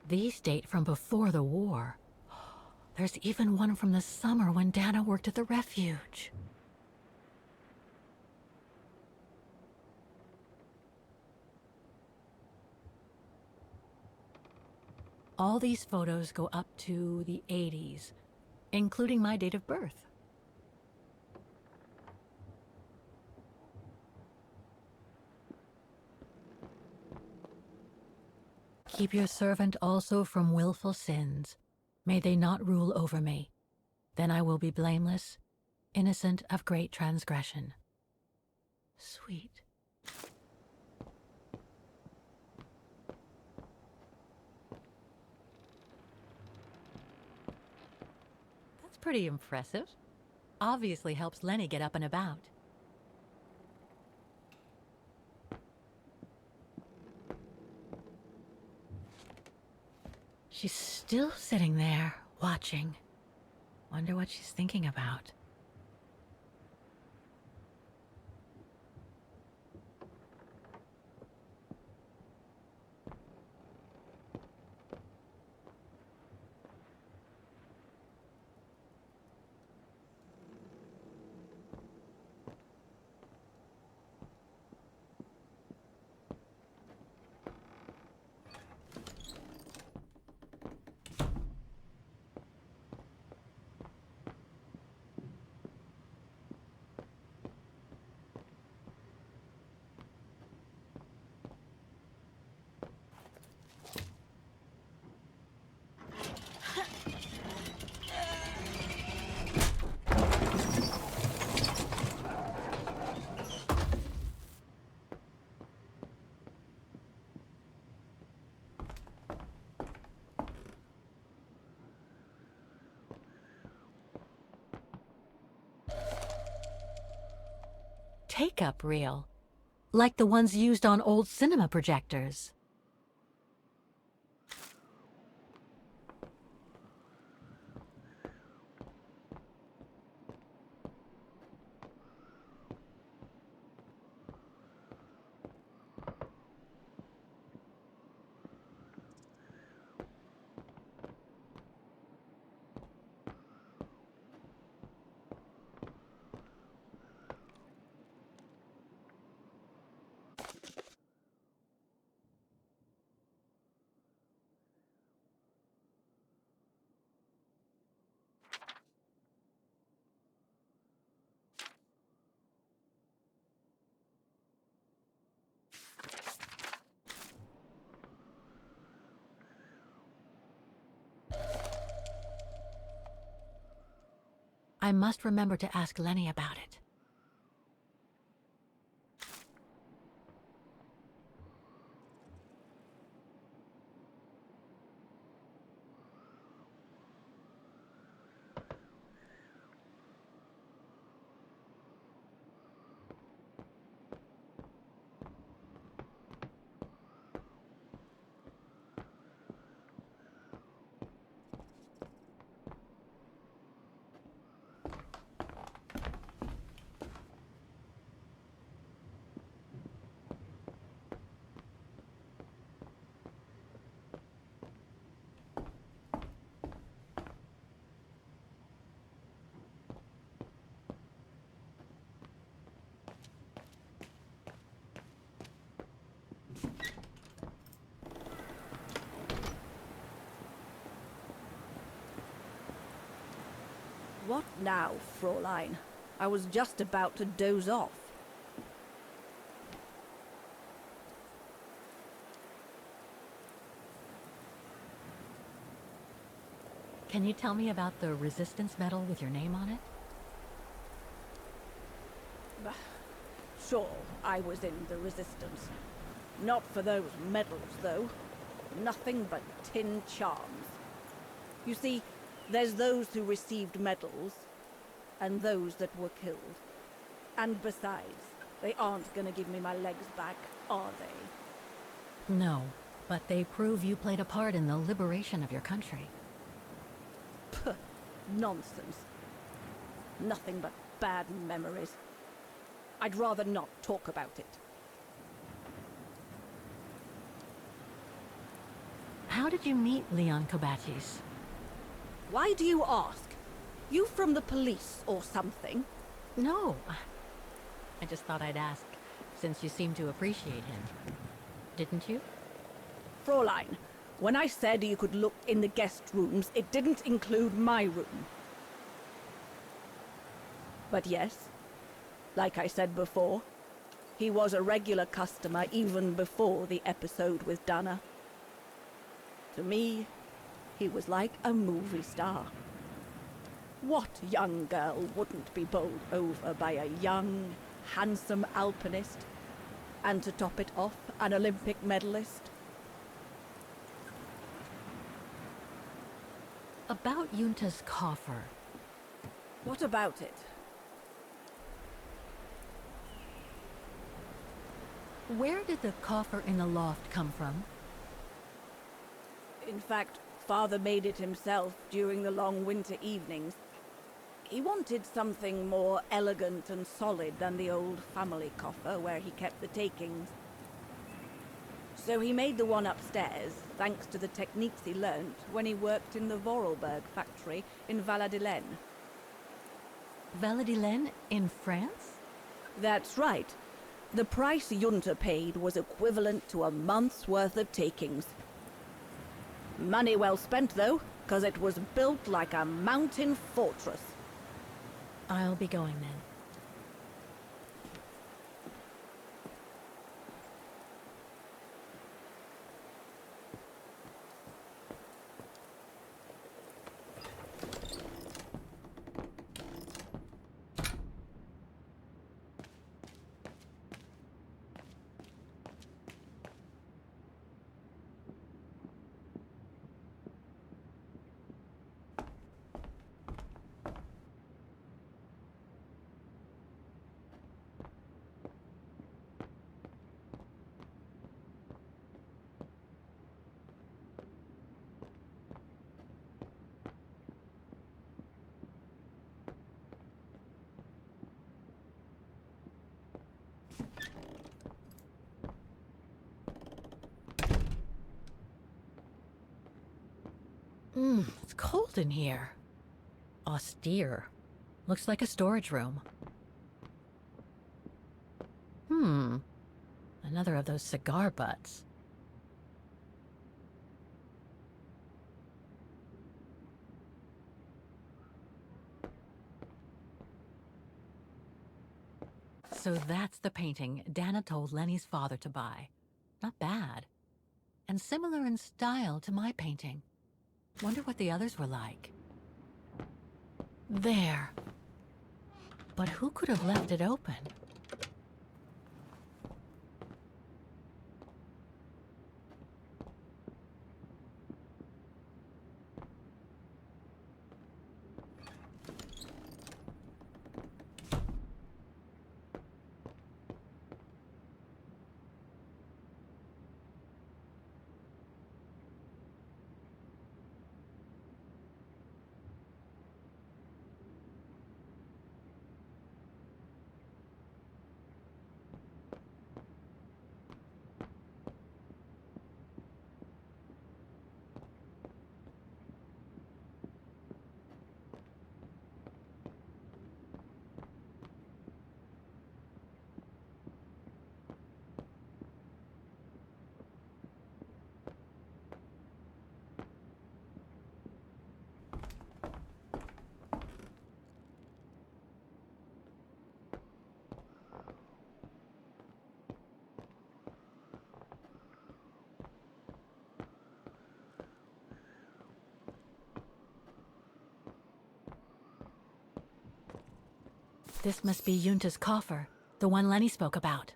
These date from before the war. There's even one from the summer when Dana worked at the refuge. All these photos go up to the 80s, including my date of birth. Keep your servant also from willful sins. May they not rule over me. Then I will be blameless, innocent of great transgression. Sweet. That's pretty impressive. Obviously helps Lenny get up and about. She's still sitting there, watching. Wonder what she's thinking about. Take-up reel, like the ones used on old cinema projectors. I must remember to ask Lenny about it. What now, Fräulein? I was just about to doze off. Can you tell me about the resistance medal with your name on it? Sure, I was in the Resistance. Not for those medals, though. Nothing but tin charms. You see, there's those who received medals, and those that were killed. And besides, they aren't gonna give me my legs back, are they? No, but they prove you played a part in the liberation of your country. Puh, nonsense. Nothing but bad memories. I'd rather not talk about it. How did you meet Leon Kobatis? Why do you ask? You from the police or something? No. I just thought I'd ask, since you seem to appreciate him. Didn't you? Fräulein, when I said you could look in the guest rooms, it didn't include my room. But yes, like I said before, he was a regular customer even before the episode with Dana. To me, he was like a movie star. What young girl wouldn't be bowled over by a young, handsome alpinist? And to top it off, an Olympic medalist? About Yunta's coffer. What about it? Where did the coffer in the loft come from? In fact, Father made it himself during the long winter evenings. He wanted something more elegant and solid than the old family coffer where he kept the takings. So he made the one upstairs, thanks to the techniques he learnt when he worked in the Vorarlberg factory in Valladolid. Valladolid in France? That's right. The price Junta paid was equivalent to a month's worth of takings. Money well spent, though, because it was built like a mountain fortress. I'll be going then. It's cold in here. Austere. Looks like a storage room. Another of those cigar butts. So that's the painting Dana told Lenny's father to buy. Not bad. And similar in style to my painting. Wonder what the others were like. There. But who could have left it open? This must be Yunta's coffer, the one Lenny spoke about.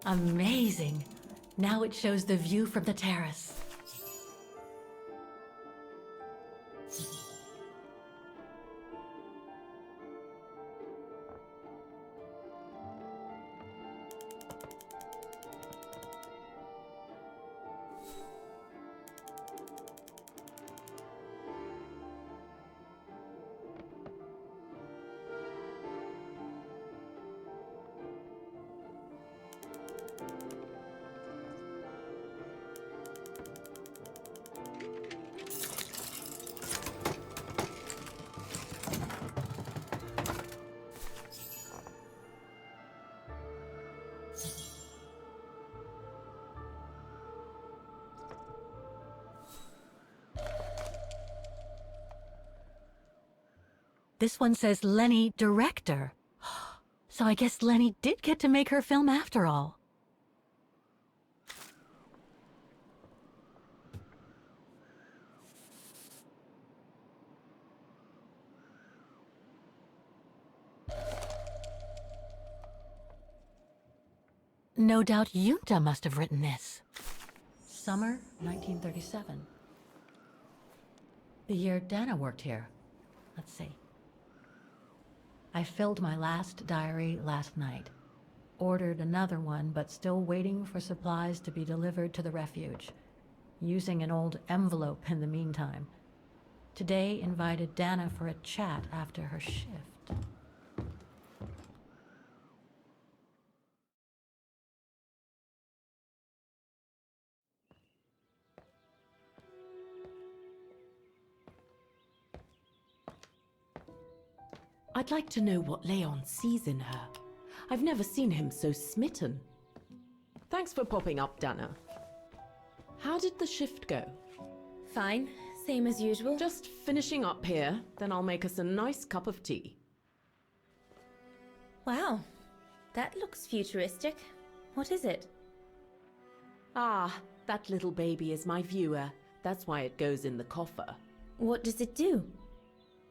Amazing! Now it shows the view from the terrace. This one says Lenny, director. So I guess Lenny did get to make her film after all. No doubt Junta must have written this. Summer 1937. The year Dana worked here. Let's see. I filled my last diary last night. Ordered another one, but still waiting for supplies to be delivered to the refuge. Using an old envelope in the meantime. Today invited Dana for a chat after her shift. I'd like to know what Leon sees in her. I've never seen him so smitten. Thanks for popping up, Dana. How did the shift go? Fine, same as usual. Just finishing up here, then I'll make us a nice cup of tea. Wow, that looks futuristic. What is it? Ah, that little baby is my viewer. That's why it goes in the coffer. What does it do?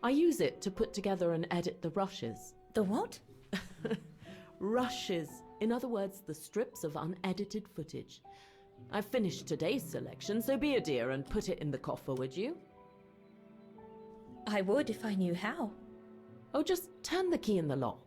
I use it to put together and edit the rushes. The what? Rushes. In other words, the strips of unedited footage. I've finished today's selection, so be a dear and put it in the coffer, would you? I would if I knew how. Oh, just turn the key in the lock.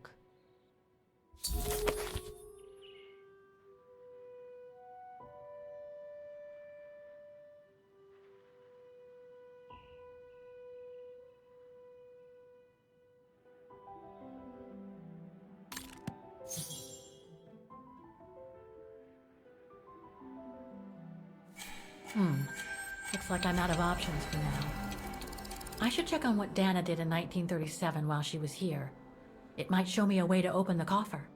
Looks like I'm out of options for now. I should check on what Dana did in 1937 while she was here. It might show me a way to open the coffer.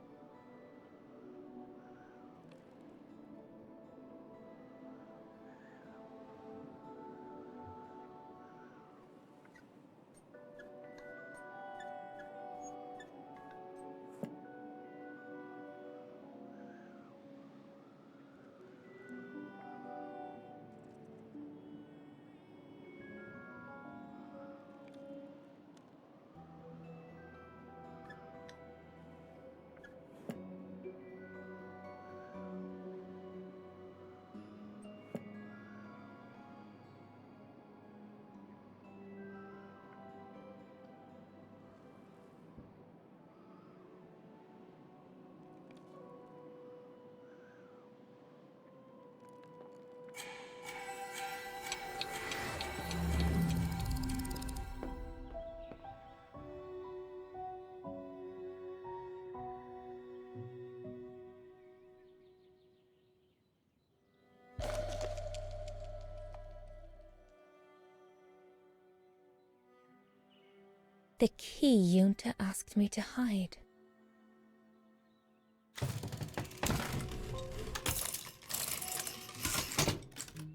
The key Junta asked me to hide.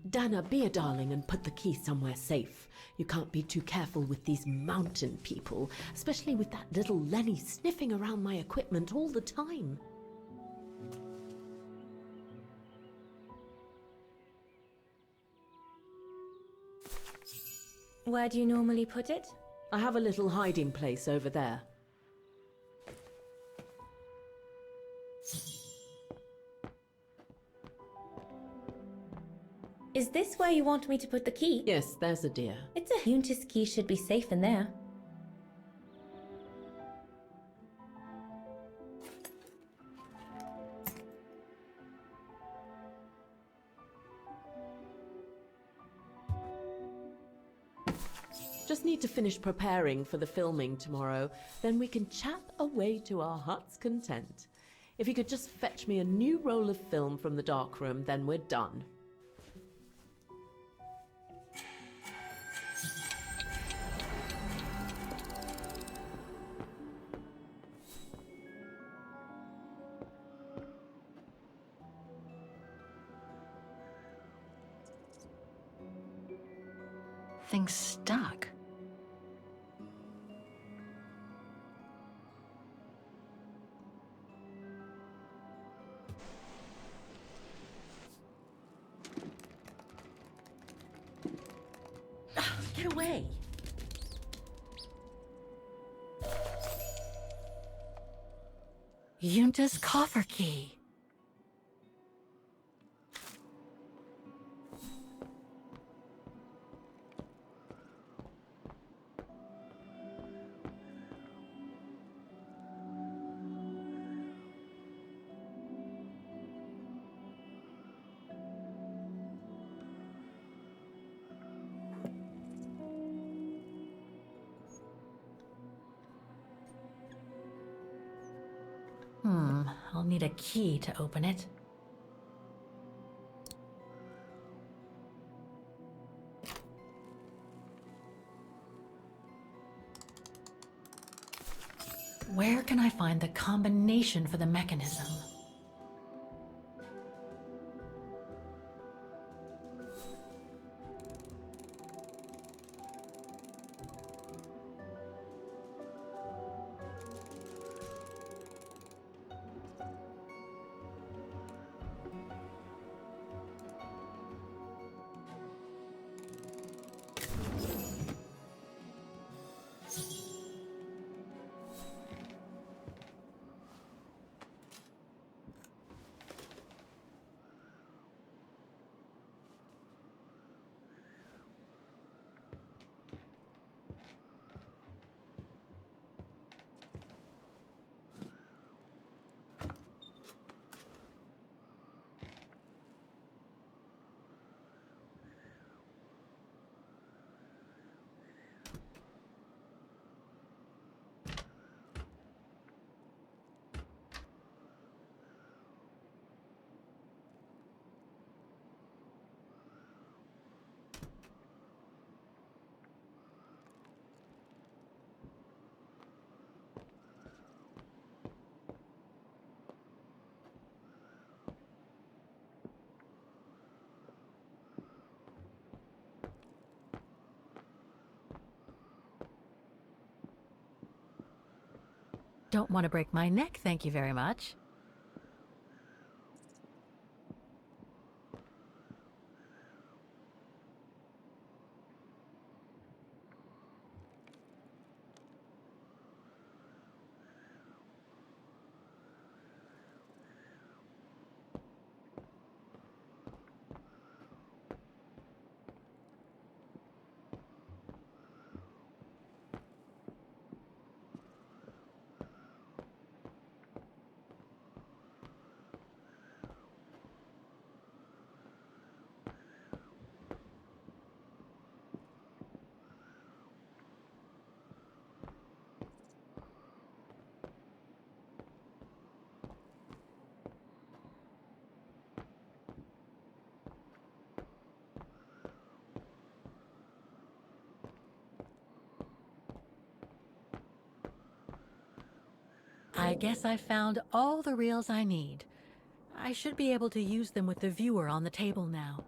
Dana, be a darling and put the key somewhere safe. You can't be too careful with these mountain people, especially with that little Lenny sniffing around my equipment all the time. Where do you normally put it? I have a little hiding place over there. Is this where you want me to put the key? Yes, there's a dear. It's a Junta's key, should be safe in there. Just need to finish preparing for the filming tomorrow, then we can chat away to our heart's content. If you could just fetch me a new roll of film from the darkroom, then we're done. Thing's stuck. Get away! Yunta's coffer key. I'll need a key to open it. Where can I find the combination for the mechanism? Don't want to break my neck, thank you very much. I guess I found all the reels I need. I should be able to use them with the viewer on the table now.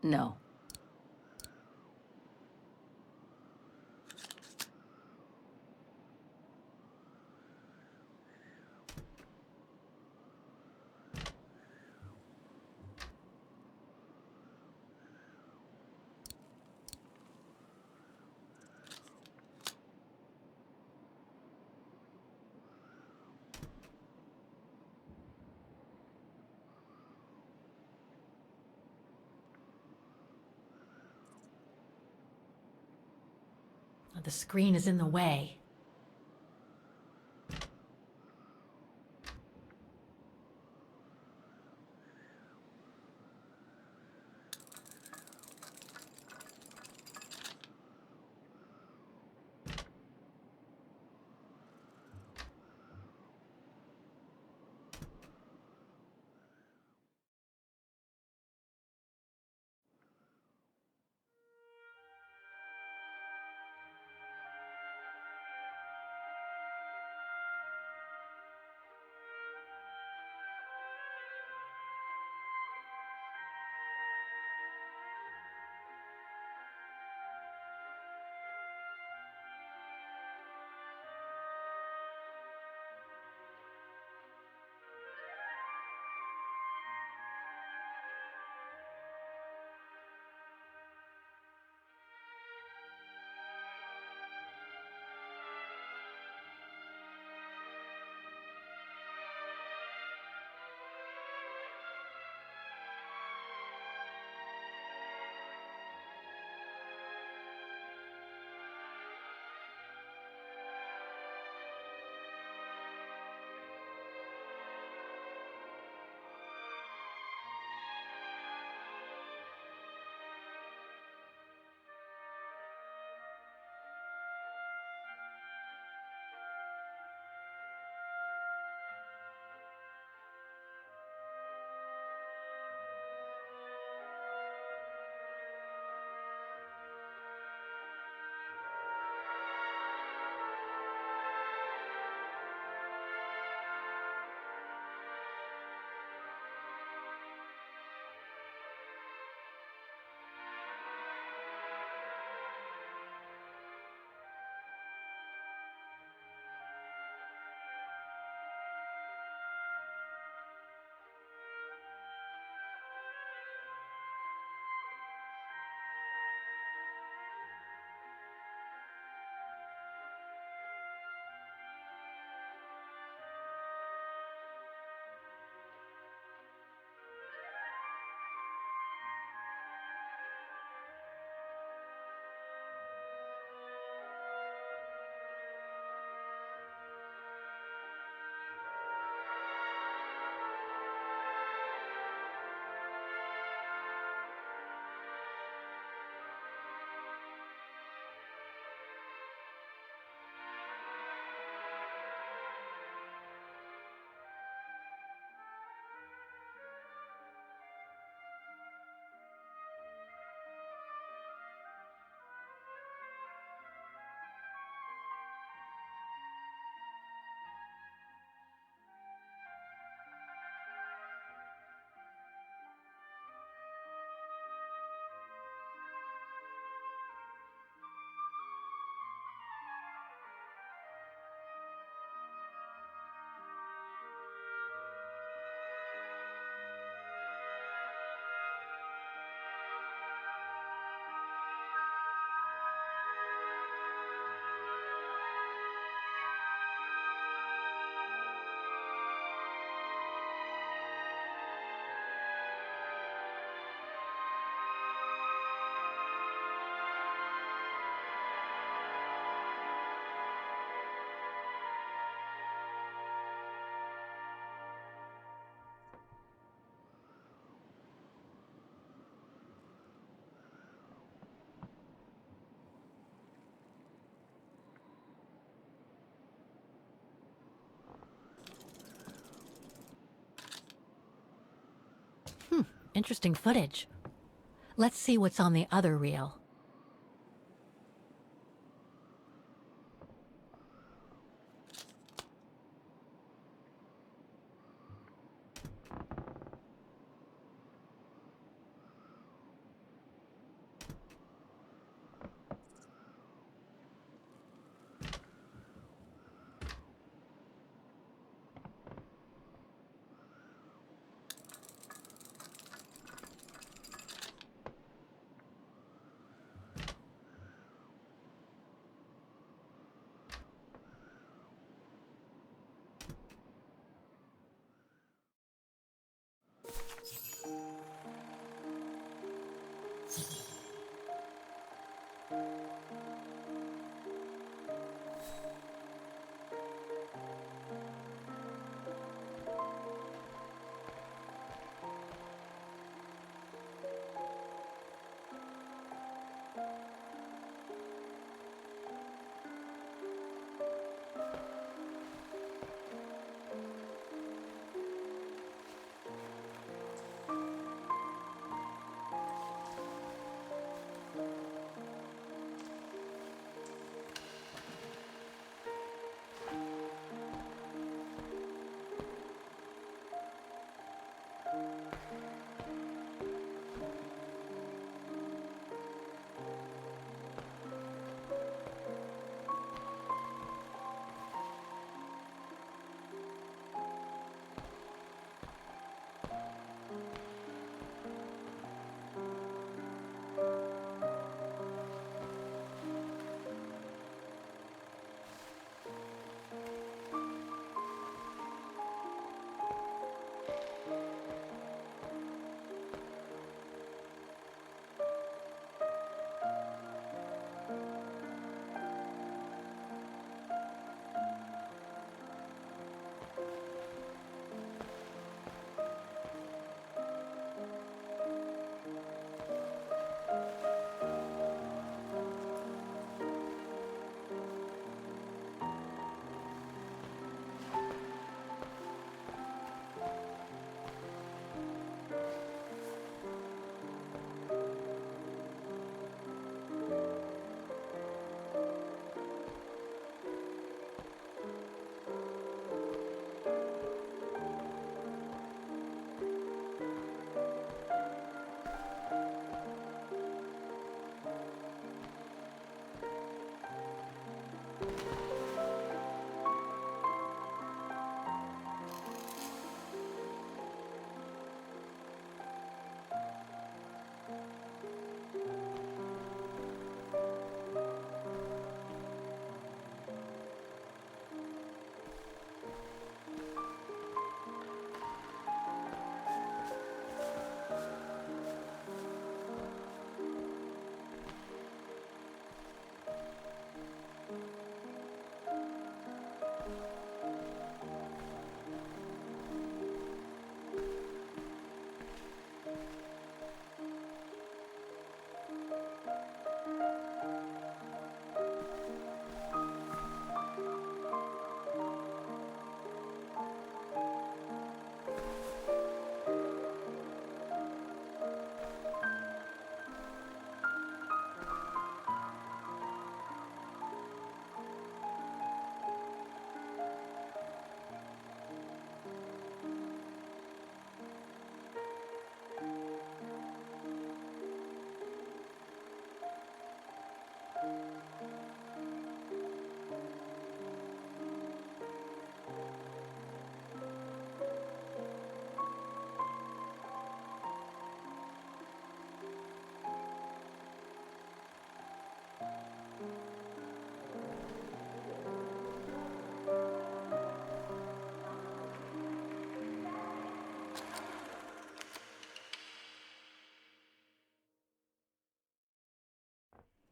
No. The screen is in the way. Interesting footage. Let's see what's on the other reel.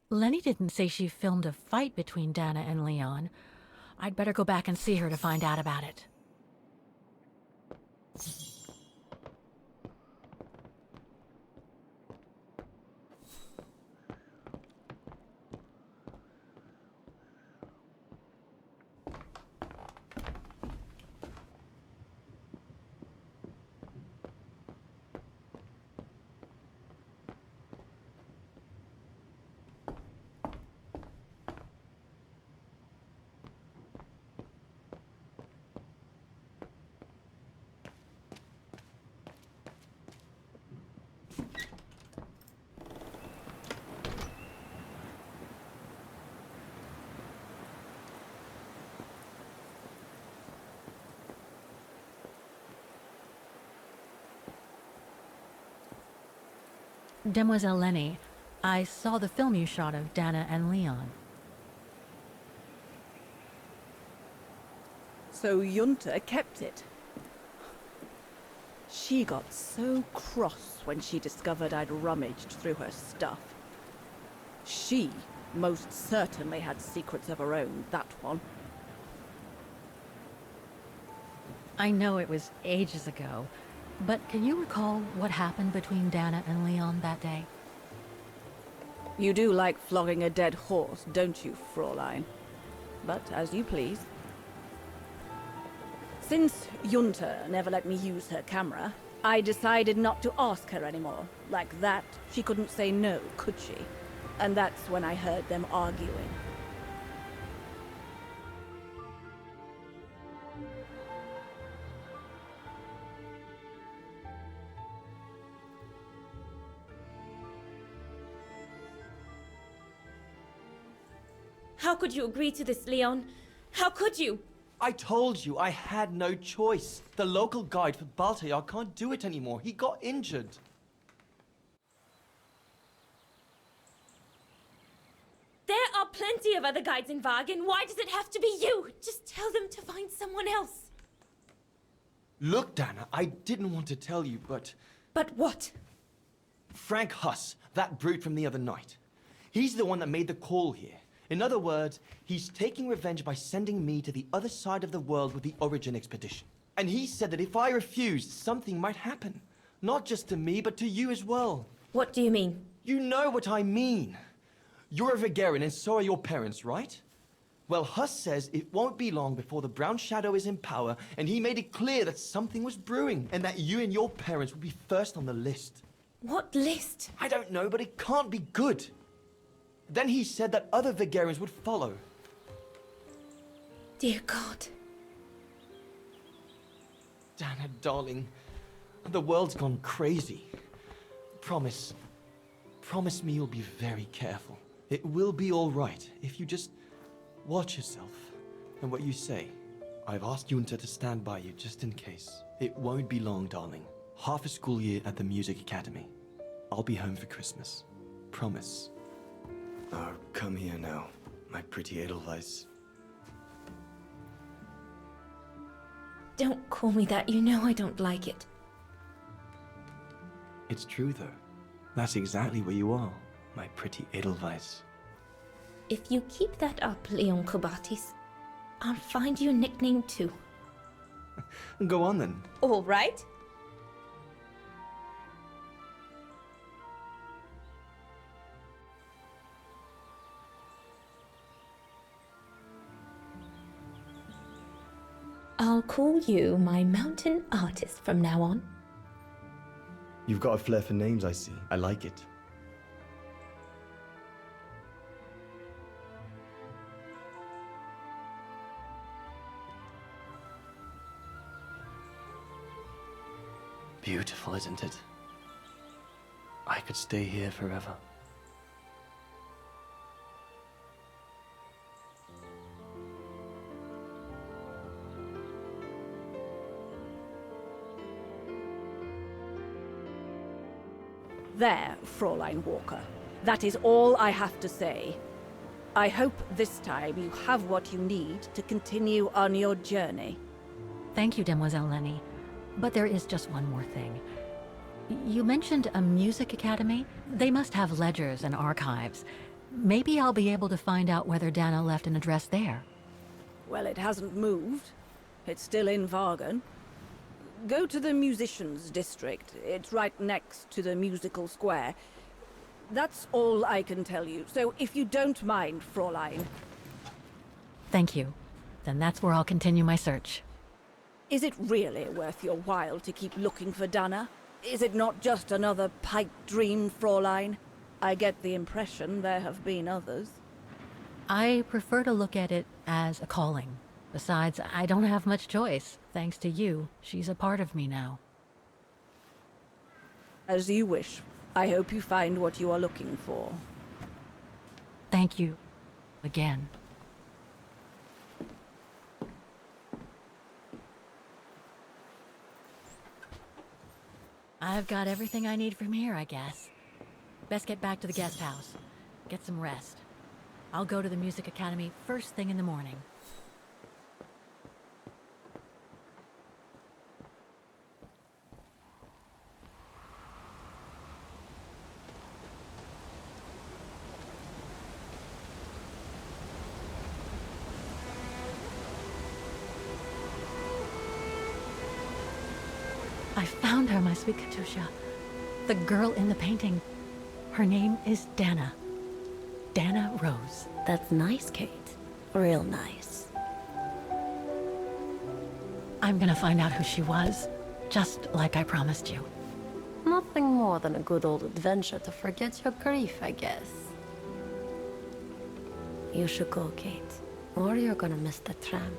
Lenny didn't say she filmed a fight between Dana and Leon. I'd better go back and see her to find out about it. Demoiselle Lenny, I saw the film you shot of Dana and Leon. So Junta kept it. She got so cross when she discovered I'd rummaged through her stuff. She most certainly had secrets of her own, that one. I know it was ages ago, but can you recall what happened between Dana and Leon that day? You do like flogging a dead horse, don't you, Fräulein? But as you please. Since Junta never let me use her camera, I decided not to ask her anymore. Like that, she couldn't say no, could she? And that's when I heard them arguing. How could you agree to this, Leon? How could you? I told you I had no choice. The local guide for Baltayar can't do it anymore. He got injured. There are plenty of other guides in Wagen. Why does it have to be you? Just tell them to find someone else. Look, Dana, I didn't want to tell you, but... But what? Frank Huss, that brute from the other night. He's the one that made the call here. In other words, he's taking revenge by sending me to the other side of the world with the Origin expedition. And he said that if I refused, something might happen. Not just to me, but to you as well. What do you mean? You know what I mean. You're a Vegarian and so are your parents, right? Well, Huss says it won't be long before the Brown Shadow is in power, and he made it clear that something was brewing, and that you and your parents would be first on the list. What list? I don't know, but it can't be good. Then he said that other Vegarians would follow. Dear God. Dana, darling, the world's gone crazy. Promise me you'll be very careful. It will be all right if you just watch yourself and what you say. I've asked Junta to stand by you just in case. It won't be long, darling. Half a school year at the Music Academy. I'll be home for Christmas. Promise. Oh, come here now, my pretty Edelweiss. Don't call me that. You know I don't like it. It's true, though. That's exactly where you are, my pretty Edelweiss. If you keep that up, Leon Kobatis, I'll find you a nickname too. Go on then. All right. I'll call you my mountain artist from now on. You've got a flair for names, I see. I like it. Beautiful, isn't it? I could stay here forever. There, Fräulein Walker. That is all I have to say. I hope this time you have what you need to continue on your journey. Thank you, Demoiselle Lenny. But there is just one more thing. You mentioned a music academy? They must have ledgers and archives. Maybe I'll be able to find out whether Dana left an address there. Well, it hasn't moved. It's still in Wagen. Go to the musicians' district. It's right next to the musical square. That's all I can tell you. So if you don't mind, Fräulein. Thank you. Then that's where I'll continue my search. Is it really worth your while to keep looking for Dana? Is it not just another pipe dream, Fräulein? I get the impression there have been others. I prefer to look at it as a calling. Besides, I don't have much choice. Thanks to you, she's a part of me now. As you wish. I hope you find what you are looking for. Thank you. Again. I've got everything I need from here, I guess. Best get back to the guest house. Get some rest. I'll go to the music academy first thing in the morning. I found her, my sweet Katusha. The girl in the painting. Her name is Dana. Dana Rose. That's nice, Kate. Real nice. I'm gonna find out who she was, just like I promised you. Nothing more than a good old adventure to forget your grief, I guess. You should go, Kate, or you're gonna miss the tram.